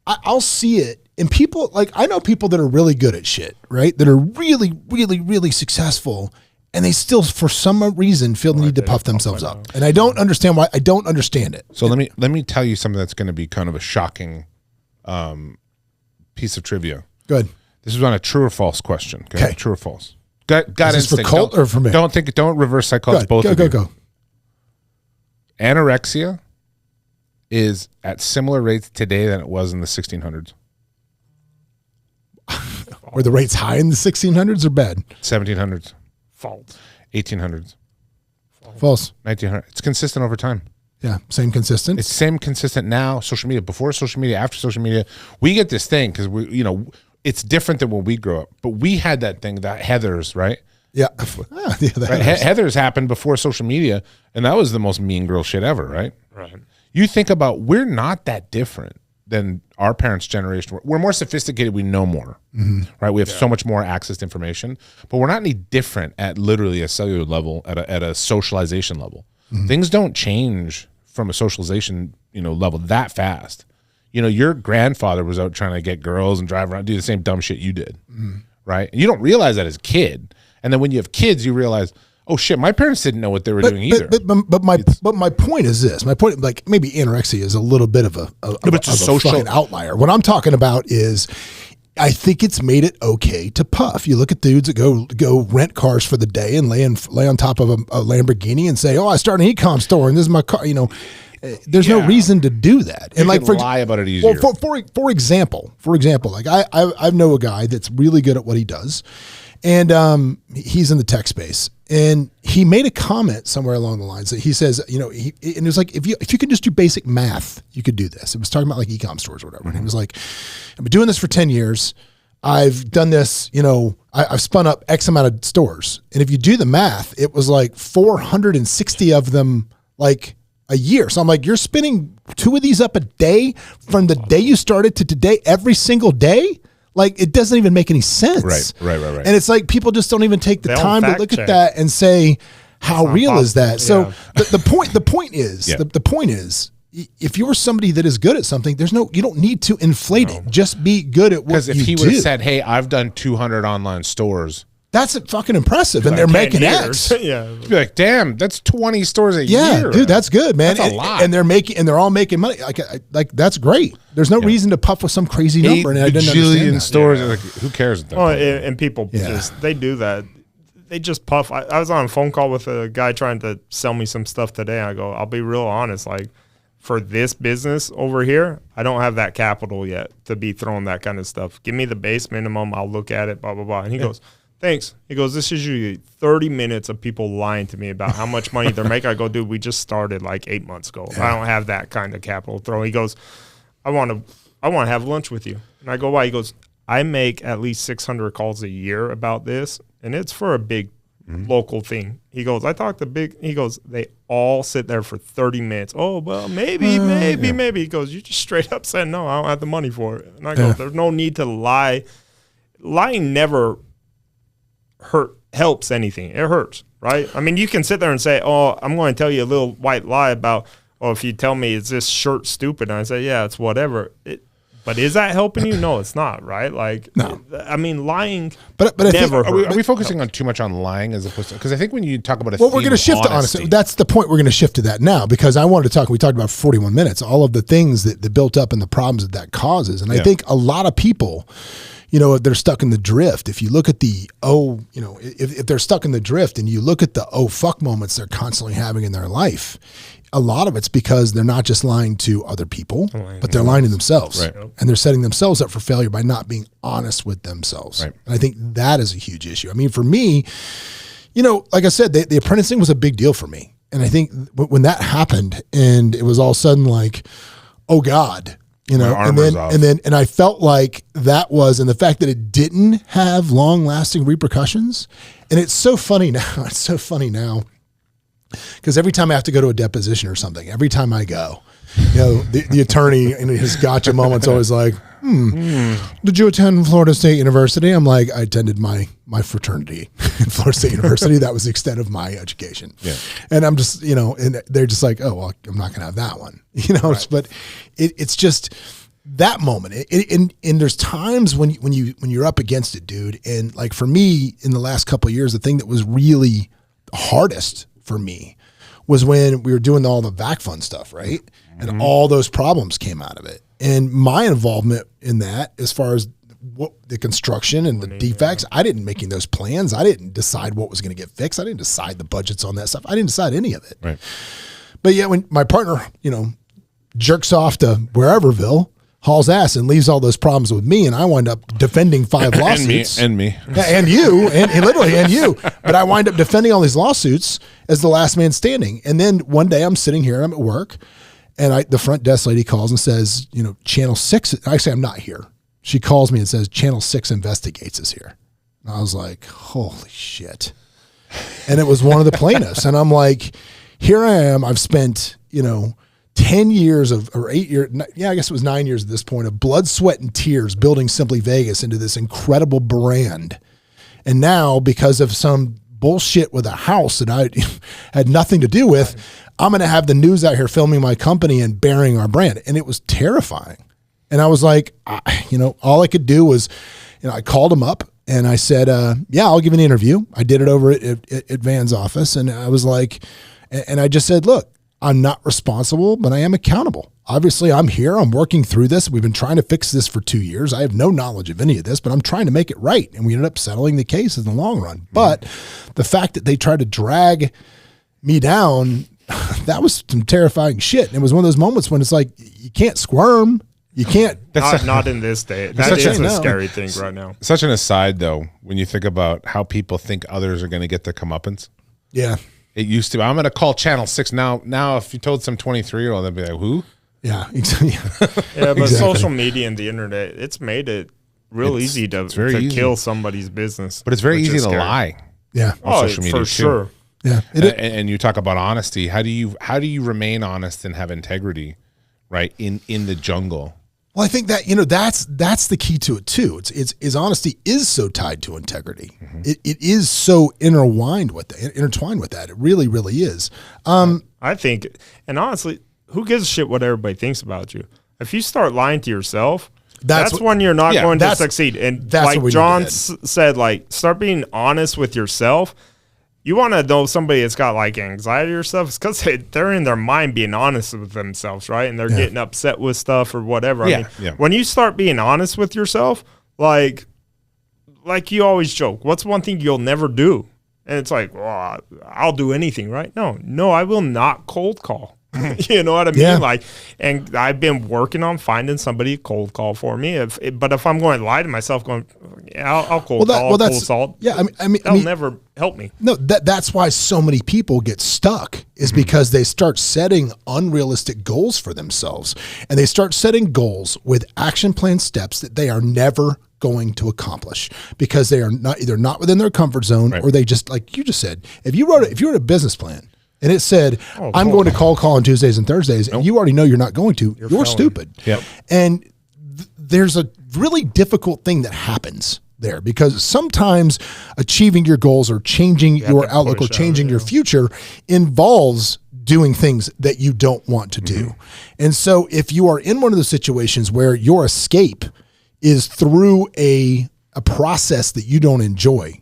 I'll see it, and people, like, I know people that are really good at shit, right? That are really, really, really successful, and they still, for some reason, feel the need to puff themselves up. And I don't understand why. I don't understand it. So let me tell you something that's going to be kind of a shocking piece of trivia. Good. This is on a true or false question. Okay. True or false? Got is this instinct. For cult or for me? Don't reverse psychology. Both of you. Go. Anorexia is at similar rates today than it was in the 1600s. Were the rates high in the 1600s or bad? 1700s. False. 1800s. False. 1900s. It's consistent over time. Yeah, same consistent. It's same consistent now. Social media, before social media, after social media, we get this thing because it's different than when we grew up. But we had that thing, that Heathers, right? Yeah. Heathers happened before social media, and that was the most mean girl shit ever, right? Right. You think about, we're not that different than our parents' generation. We're more sophisticated. We know more, right? We have so much more access to information, but we're not any different at literally a cellular level, at a socialization level. Things don't change from a socialization, level that fast. Your grandfather was out trying to get girls and drive around, do the same dumb shit you did, right? And you don't realize that as a kid. And then when you have kids, you realize, oh shit, my parents didn't know what they were doing either. But my point is this. My point, like, maybe anorexia is a little bit of a social fucking outlier. What I'm talking about is, I think it's made it okay to puff. You look at dudes that go rent cars for the day and lay on top of a Lamborghini and say, "Oh, I started an e-com store and this is my car." There's no reason to do that. And lie about it easier. Well, for example, like I know a guy that's really good at what he does. And he's in the tech space. And he made a comment somewhere along the lines that he says, and it was like, if you can just do basic math, you could do this. It was talking about like e-com stores or whatever. And he was like, I've been doing this for 10 years. I've done this, I've spun up X amount of stores. And if you do the math, it was like 460 of them like a year. So I'm like, you're spinning 2 of these up a day from the day you started to today, every single day? Like, it doesn't even make any sense. Right. And it's like, people just don't even take the time to look at that and say, how real is that? So the point is, if you're somebody that is good at something, you don't need to inflate it. Just be good at what you do. Because if he would have said, hey, I've done 200 online stores, that's fucking impressive. And they're making X. Yeah. you'd be like, damn, that's 20 stores a year. Yeah, dude, that's good, man. That's a lot. And they're all making money. Like that's great. There's no reason to puff with some crazy number. And I didn't understand that. stores. Like, who cares? At that point? And people they do that. They just puff. I was on a phone call with a guy trying to sell me some stuff today. I go, I'll be real honest. Like, for this business over here, I don't have that capital yet to be throwing that kind of stuff. Give me the base minimum. I'll look at it, blah, blah, blah. And he goes, thanks. He goes, this is usually 30 minutes of people lying to me about how much money they're making. I go, dude, we just started like 8 months ago. I don't have that kind of capital to throw. He goes, I want to have lunch with you. And I go, why? He goes, I make at least 600 calls a year about this, and it's for a big local thing. He goes, he goes, they all sit there for 30 minutes. Oh, well, maybe. He goes, you just straight up said, no, I don't have the money for it. And I go, there's no need to lie. Lying never helps anything. It hurts, right? I mean, you can sit there and say, oh, I'm going to tell you a little white lie about, oh, if you tell me, is this shirt stupid? And I say, yeah, it's whatever. But is that helping you? No, it's not, right? Like, no. I mean, lying. But I never. Are we focusing on too much on lying as opposed to? Because I think when you talk about we're going to shift to honesty. That's the point. We're going to shift to that now because I wanted to talk. We talked about for 41 minutes all of the things that built up and the problems that causes, and I think a lot of people, they're stuck in the drift. If you look at the if they're stuck in the drift and you look at the fuck moments they're constantly having in their life, a lot of it's because they're not just lying to other people, but they're lying to themselves. Right. And they're setting themselves up for failure by not being honest with themselves. Right. And I think that is a huge issue. I mean, for me, like I said, the apprenticing was a big deal for me. And I think when that happened and it was all of a sudden like, oh God, and I felt like that was, and the fact that it didn't have long lasting repercussions. And it's so funny now. Because every time I have to go to a deposition or something, every time I go, the attorney in his gotcha moment's always like, did you attend Florida State University? I'm like, I attended my fraternity in Florida State University. That was the extent of my education. Yeah. And I'm just, and they're just like, oh, well, I'm not going to have that one, right. But it's just that moment. And there's times when you're up against it, dude. And like for me in the last couple of years, the thing that was really hardest for me was when we were doing all the VAC fund stuff, right? And all those problems came out of it. And my involvement in that, as far as what the construction and the defects, I didn't making those plans. I didn't decide what was going to get fixed. I didn't decide the budgets on that stuff. I didn't decide any of it. Right. But yeah, when my partner, jerks off to whereverville, hauls ass and leaves all those problems with me, and I wind up defending 5 lawsuits. And me. Yeah, and you, and literally, and you. But I wind up defending all these lawsuits as the last man standing. And then one day I'm sitting here, I'm at work, and the front desk lady calls and says, Channel 6, I say I'm not here. She calls me and says, Channel 6 Investigates is here. And I was like, holy shit. And it was one of the plaintiffs. And I'm like, here I am. I've spent, 10 years or 8 years, I guess it was 9 years at this point, of blood, sweat, and tears building Simply Vegas into this incredible brand. And now, because of some bullshit with a house that I had nothing to do with, I'm going to have the news out here filming my company and burying our brand. And it was terrifying. And I was like, all I could do was, I called him up and I said, I'll give an interview. I did it over at Van's office. And I was like, and I just said, look, I'm not responsible, but I am accountable. Obviously, I'm here. I'm working through this. We've been trying to fix this for 2 years. I have no knowledge of any of this, but I'm trying to make it right. And we ended up settling the case in the long run. But the fact that they tried to drag me down, that was some terrifying shit. And it was one of those moments when it's like, you can't squirm. You can't. Not in this day. That is a scary thing right now. Such an aside, though, when you think about how people think others are going to get their comeuppance. Yeah. It used to be, I'm going to call Channel 6 now. Now, if you told some 23-year-old, they'd be like, who? Yeah, exactly. Yeah, but social media and the internet, it's made it real easy to kill somebody's business. But it's very easy to lie. Yeah. On social media, for sure. Yeah. And you talk about honesty. How do you remain honest and have integrity, right, in the jungle? Well, I think that, that's the key to it too. It's honesty is so tied to integrity. Mm-hmm. It is so intertwined with that. It really, really is. I think, and honestly, who gives a shit what everybody thinks about you? If you start lying to yourself, that's when you're not going to succeed. And that's like John said, like, start being honest with yourself. You want to know somebody that's got like anxiety or stuff, it's because they're in their mind being honest with themselves, right? And they're getting upset with stuff or whatever. I mean, when you start being honest with yourself, like you always joke, what's one thing you'll never do? And it's like, well, I'll do anything, right? No, I will not cold call. You know what I mean? Yeah. Like, and I've been working on finding somebody to cold call for me. But if I'm going to lie to myself, I'll cold call, cold salt. Yeah, that'll never help me. No, that's why so many people get stuck is because they start setting unrealistic goals for themselves, and they start setting goals with action plan steps that they are never going to accomplish because they are either not within their comfort zone or they just, like you just said, if you wrote a business plan. And it said, I'm going to call on Tuesdays and Thursdays, and you already know you're not going to. You're stupid. Yep. And there's a really difficult thing that happens there because sometimes achieving your goals or changing your outlook or changing your future involves doing things that you don't want to do. And so if you are in one of those situations where your escape is through a process that you don't enjoy,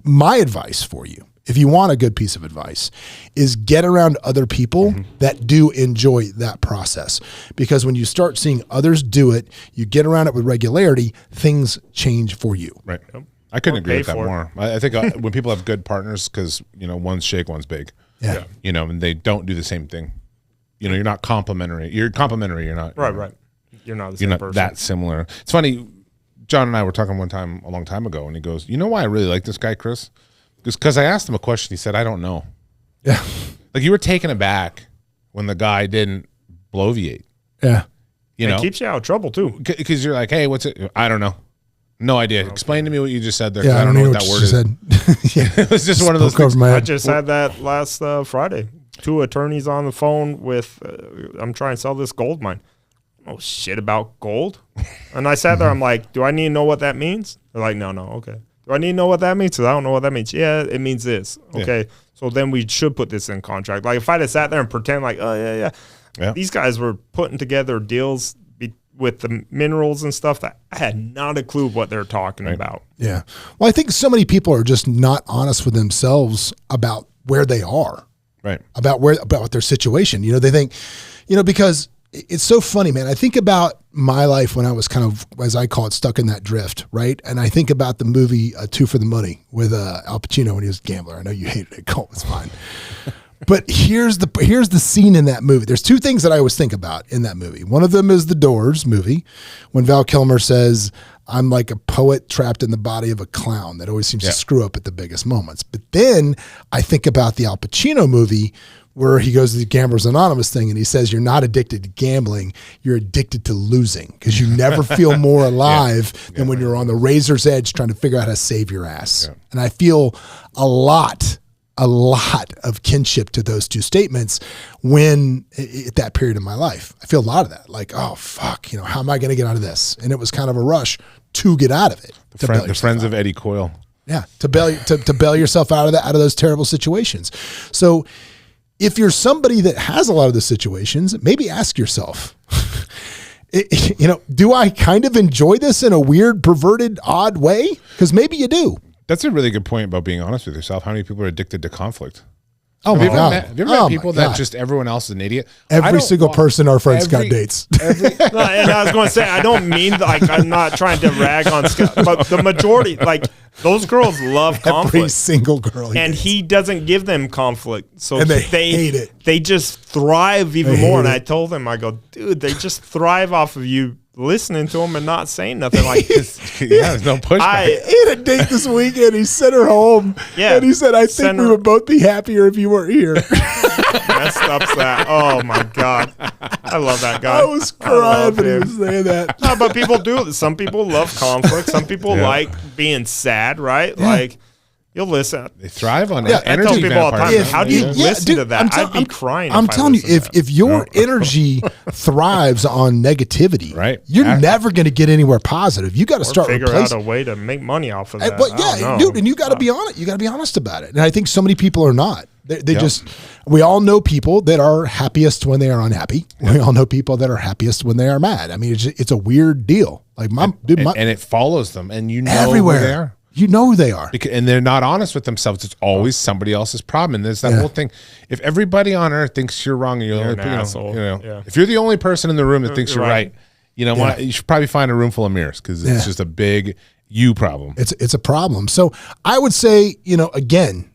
my advice for you, if you want a good piece of advice, is get around other people that do enjoy that process. Because when you start seeing others do it, you get around it with regularity, things change for you. Right. I couldn't agree with that more. I think when people have good partners, because, one's shake, one's bake. Yeah. And they don't do the same thing. You're not complementary. You're complementary. You're not. Right. You're not the same person. That similar. It's funny. John and I were talking one time a long time ago, and he goes, "You know why I really like this guy, Chris? Because I asked him a question. He said, I don't know." Yeah. Like you were taken aback when the guy didn't bloviate. Yeah. It keeps you out of trouble too. Because you're like, hey, what's it? I don't know. No idea. Explain to me what you just said there. Yeah, I don't know what that word is. Said. It was just one of those things. I just had that last Friday. 2 attorneys on the phone with, I'm trying to sell this gold mine. Oh, shit about gold. And I sat there. I'm like, do I need to know what that means? They're like, no, okay. Do I need to know what that means? Because I don't know what that means. Yeah, it means this. Okay, yeah. So then we should put this in contract. Like if I'd have sat there and pretend like, oh, yeah. These guys were putting together deals with the minerals and stuff that I had not a clue what they're talking about. Yeah. Well, I think so many people are just not honest with themselves about where they are. Right. About their situation. They think, because it's so funny, man. I think about my life when I was kind of, as I call it, stuck in that drift, right? And I think about the movie Two for the Money with Al Pacino when he was a gambler. I know you hated it, Cole. It's fine. But here's the scene in that movie. There's 2 things that I always think about in that movie. One of them is the Doors movie when Val Kilmer says, I'm like a poet trapped in the body of a clown that always seems to screw up at the biggest moments. But then I think about the Al Pacino movie where he goes to the Gamblers Anonymous thing and he says, you're not addicted to gambling, you're addicted to losing because you never feel more alive than when you're on the razor's edge trying to figure out how to save your ass. Yeah. And I feel a lot of kinship to those 2 statements when at that period of my life. I feel a lot of that. Like, oh, fuck, how am I going to get out of this? And it was kind of a rush to get out of it. The friends of Eddie Coyle. Yeah, to bail yourself out of those terrible situations. So if you're somebody that has a lot of the situations, maybe ask yourself, do I kind of enjoy this in a weird, perverted, odd way? Because maybe you do. That's a really good point about being honest with yourself. How many people are addicted to conflict? Oh, my God. Have you ever met people that just everyone else is an idiot? Every single person our friend Scott dates. And I was going to say, I don't mean like I'm not trying to rag on Scott, but the majority, like those girls love conflict. Every single girl. And he doesn't give them conflict. So and they hate it. They just thrive even more. And I told them, I go, dude, they just thrive off of you listening to him and not saying nothing. Like, there's no pushback. He had a date this weekend. He sent her home. Yeah. And he said, I think we would both be happier if you weren't here. Messed up that. Oh my God. I love that guy. I was crying when he was saying that. No, but people do. Some people love conflict. Some people like being sad, right? Yeah. Like, you'll listen. They thrive on Yeah, energy. I tell people all the time, vampires. how do you listen dude, to that? I'd be crying. I'm if I telling you, listened to that. if your energy thrives on negativity, Right. you're never going to get anywhere positive. You got to Or start figure out replacing. a way to make money off of that. But I don't know. dude, and you got to be honest. You got to be honest about it. And I think so many people are not. They just. We all know people that are happiest when they are unhappy. We all know people that are happiest when they are mad. I mean, it's a weird deal. Like and it follows them, and you know everywhere who they are. You know who they are. And they're not honest with themselves. It's always somebody else's problem. And there's that whole thing. If everybody on earth thinks you're wrong, and you're an asshole. if you're the only person in the room that thinks you're right, you should probably find a room full of mirrors, because it's just a big you problem. It's a problem. So I would say, again,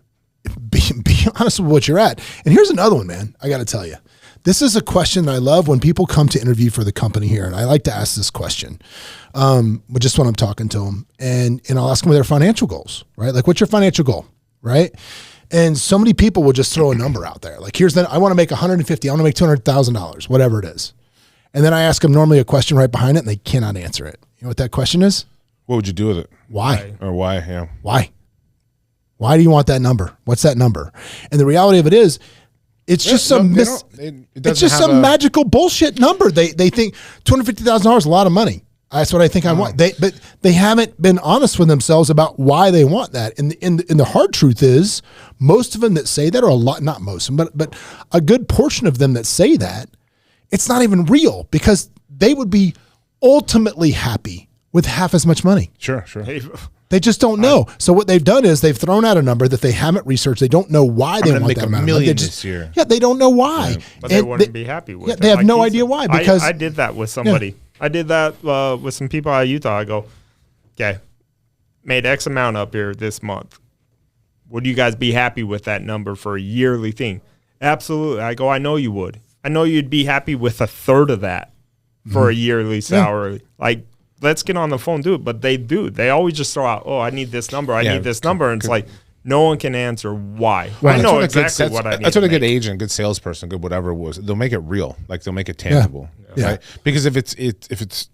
be honest with what you're at. And here's another one, man. I got to tell you, this is a question that I love when people come to interview for the company here. And I like to ask this question, just when I'm talking to them, and I'll ask them their financial goals, right? Like, what's your financial goal? Right. And so many people will just throw a number out there. Like, I want to make 150, I want to make $200,000, whatever it is. And then I ask them normally a question right behind it, and they cannot answer it. You know what that question is? What would you do with it? Why? Or why? Yeah. Why? Why do you want that number? What's that number? And the reality of it is, it's just some magical bullshit number. They think $250,000 is a lot of money. That's what I think I want. But they haven't been honest with themselves about why they want that. And the hard truth is, most of them that say that, or a lot, not most of them, but a good portion of them that say that, it's not even real, because they would be ultimately happy with half as much money. Sure. They just don't know. So what they've done is they've thrown out a number that they haven't researched. They don't know why they want that amount of money. They just, this year. Yeah, they don't know why. Yeah. But they wouldn't be happy with it. Yeah, they have no idea why. Because I did that with somebody. I did that with some people out of Utah. I go, okay, made X amount up here this month. Would you guys be happy with that number for a yearly thing? Absolutely. I go, I know you would. I know you'd be happy with a third of that for a yearly salary. Yeah. Like, let's get on the phone, do it. But they do. They always just throw out, I need this number. I need this number. And it's like, no one can answer why. Well, I know exactly what I need. That's what a good agent, good salesperson, good whatever it was. They'll make it real. Like, they'll make it tangible. Yeah. Right? Because if it's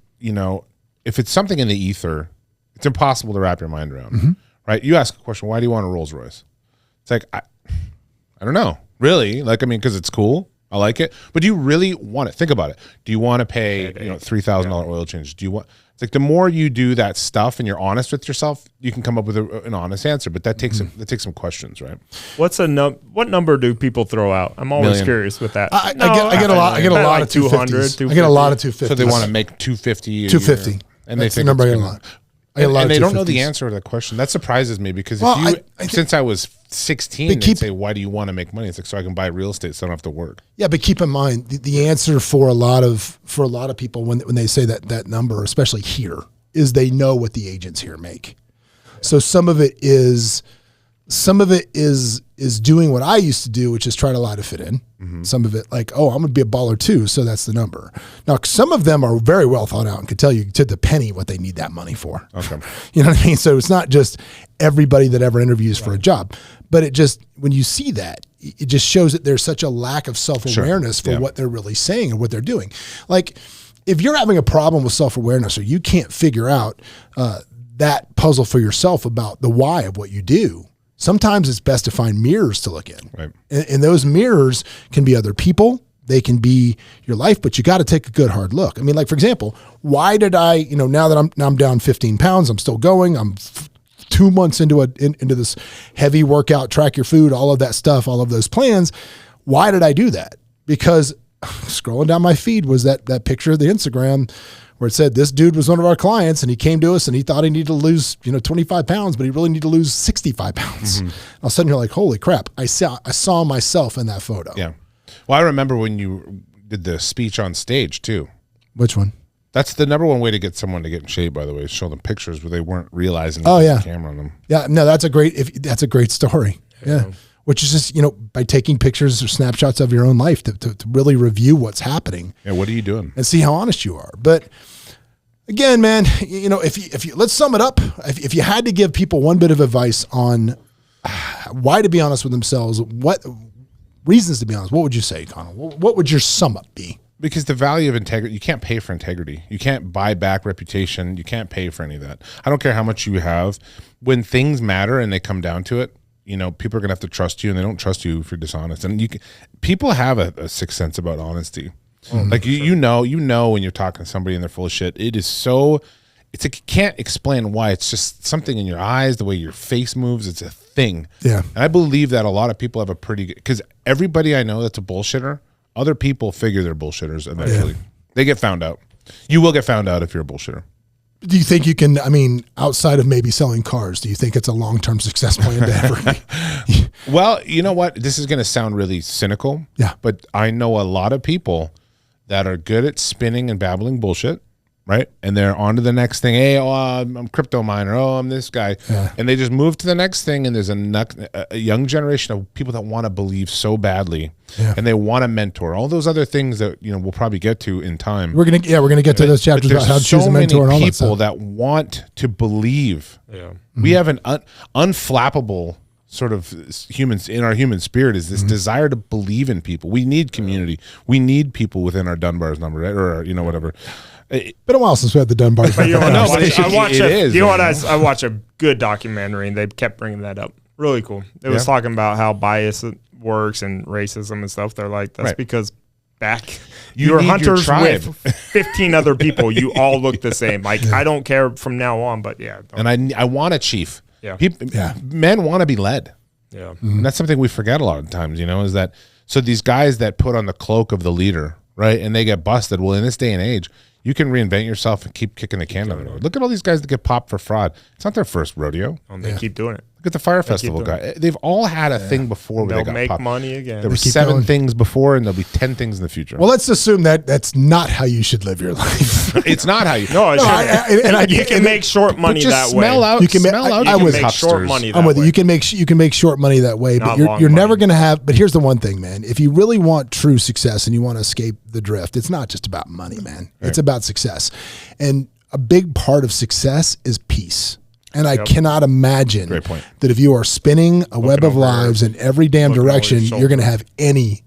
something in the ether, it's impossible to wrap your mind around. Mm-hmm. Right? You ask a question, why do you want a Rolls Royce? It's like, I don't know. Really? Like, I mean, because it's cool. I like it. But do you really want it? Think about it. Do you want to pay $3,000 oil change? Do you want? It's like, the more you do that stuff and you're honest with yourself, you can come up with an honest answer. But that takes some questions, right? What number do people throw out? I'm always curious with that. I get a lot. I get a lot of 200. I get a lot of 250. So they want to make 250. 250, and they think the number I get a lot. And they don't know the answer to that question. That surprises me, because since I was 16, they say, why do you want to make money? It's like, so I can buy real estate, so I don't have to work. Yeah, but keep in mind, the answer for a lot of people when they say that number, especially here, is they know what the agents here make. So some of it is doing what I used to do, which is try to lie to fit in. Mm-hmm. Some of it, like, I'm going to be a baller too, so that's the number. Now, some of them are very well thought out and can tell you to the penny what they need that money for. Okay. You know what I mean? So it's not just everybody that ever interviews for a job, but it just, when you see that, it just shows that there's such a lack of self-awareness for what they're really saying and what they're doing. Like, if you're having a problem with self-awareness, or you can't figure out that puzzle for yourself about the why of what you do, sometimes it's best to find mirrors to look in. Right. And those mirrors can be other people. They can be your life, but you got to take a good hard look. I mean, like, for example, why did I, now that I'm down 15 pounds, I'm still going, I'm 2 months into this heavy workout, track your food, all of that stuff, all of those plans. Why did I do that? Because scrolling down my feed was that picture of the Instagram where it said this dude was one of our clients, and he came to us and he thought he needed to lose, 25 pounds, but he really needed to lose 65 pounds. Mm-hmm. All of a sudden you're like, holy crap. I saw myself in that photo. Yeah. Well, I remember when you did the speech on stage too. Which one? That's the number one way to get someone to get in shape, by the way, is show them pictures where they weren't realizing the camera on them. Yeah. No, that's a great story. Yeah. Which is just, by taking pictures or snapshots of your own life to really review what's happening. Yeah, what are you doing? And see how honest you are. But Again, man, if you let's sum it up. If you had to give people one bit of advice on why to be honest with themselves, what reasons to be honest, what would you say, Connell? What would your sum up be? Because the value of integrity, you can't pay for integrity. You can't buy back reputation. You can't pay for any of that. I don't care how much you have. When things matter and they come down to it, people are going to have to trust you, and they don't trust you if you're dishonest. And people have a sixth sense about honesty. Like you know when you're talking to somebody and they're full of shit. It is so, you can't explain why. It's just something in your eyes, the way your face moves. It's a thing. Yeah. And I believe that a lot of people have a pretty good, because everybody I know that's a bullshitter, other people figure they're bullshitters eventually. Yeah. They get found out. You will get found out if you're a bullshitter. Do you think you can, outside of maybe selling cars, do you think it's a long-term success plan to ever? Well, you know what? This is going to sound really cynical. Yeah. But I know a lot of people that are good at spinning and babbling bullshit, right? And they're on to the next thing. Hey, I'm crypto miner. Oh, I'm this guy. Yeah. And they just move to the next thing. And there's a young generation of people that want to believe so badly. Yeah. And they want to mentor. All those other things that we'll probably get to in time. We're gonna get to those chapters about how to choose a mentor and all that stuff. There's so many people that want to believe. Yeah. We have an unflappable sort of humans in our human spirit is this desire to believe in people. We need community. We need people within our Dunbar's number, right? Or whatever. Been a while since we had the Dunbar's number. I watch a good documentary, and they kept bringing that up. Really cool. It was talking about how bias works and racism and stuff. They're like, that's because back you're hunters with 15 other people. You all look the same. Like, I don't care from now on, but yeah. And I want a chief. Yeah. Men want to be led. Yeah. And that's something we forget a lot of times, is that, so these guys that put on the cloak of the leader, right? And they get busted. Well, in this day and age, you can reinvent yourself and keep kicking the can down the road. Look at all these guys that get popped for fraud. It's not their first rodeo. And they keep doing it. Look at the Fire Festival guy. They've all had a thing before where they got make popped. money again. There were 7 things before, and there'll be 10 things in the future. Well, let's assume that that's not how you should live your life. It's not how you. No, you can make short money that way. You can make short money that way. I'm with you. You can make short money that way, but you're never going to have. But here's the one thing, man. If you really want true success and you want to escape the drift, it's not just about money, man. Right. It's about success, and a big part of success is peace. And I cannot imagine that if you are spinning a web of lives in every damn direction, you're going to have any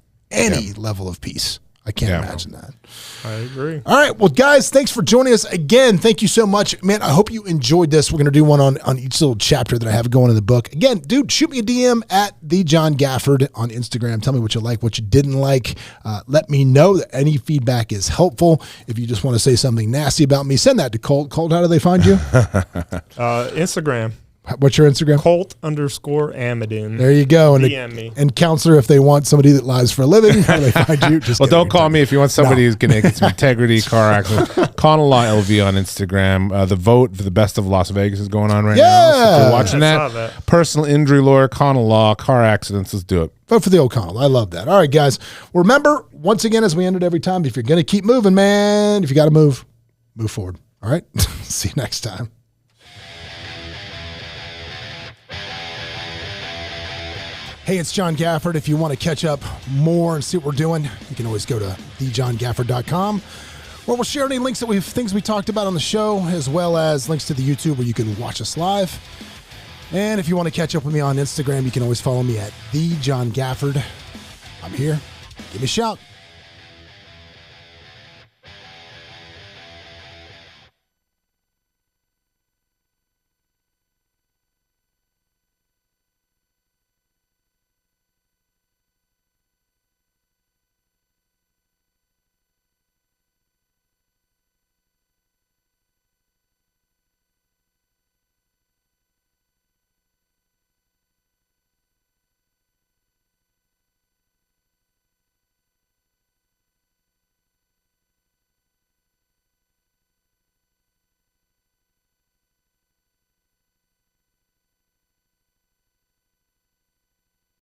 level of peace. I can't imagine that. I agree. All right. Well, guys, thanks for joining us again. Thank you so much, man. I hope you enjoyed this. We're going to do one on each little chapter that I have going in the book. Again, dude, shoot me a DM at the John Gafford on Instagram. Tell me what you like, what you didn't like. Let me know that any feedback is helpful. If you just want to say something nasty about me, send that to Colt. Colt, how do they find you? Instagram. What's your Instagram? Colt_Amadin. There you go. And DM me. And counselor, if they want somebody that lies for a living, how do they find you? Just well, don't call me if you want somebody who's going to get some integrity, car accident. Connell Law LV on Instagram. The vote for the best of Las Vegas is going on right now. So if you're watching that, personal injury lawyer, Connell Law, car accidents, let's do it. Vote for the old Connell. I love that. All right, guys. Remember, once again, as we end it every time, if you're going to keep moving, man, if you got to move forward. All right? See you next time. Hey, it's John Gafford. If you want to catch up more and see what we're doing, you can always go to thejohngafford.com, where we'll share any links that things we talked about on the show, as well as links to the YouTube where you can watch us live. And if you want to catch up with me on Instagram, you can always follow me at thejohngafford. I'm here. Give me a shout.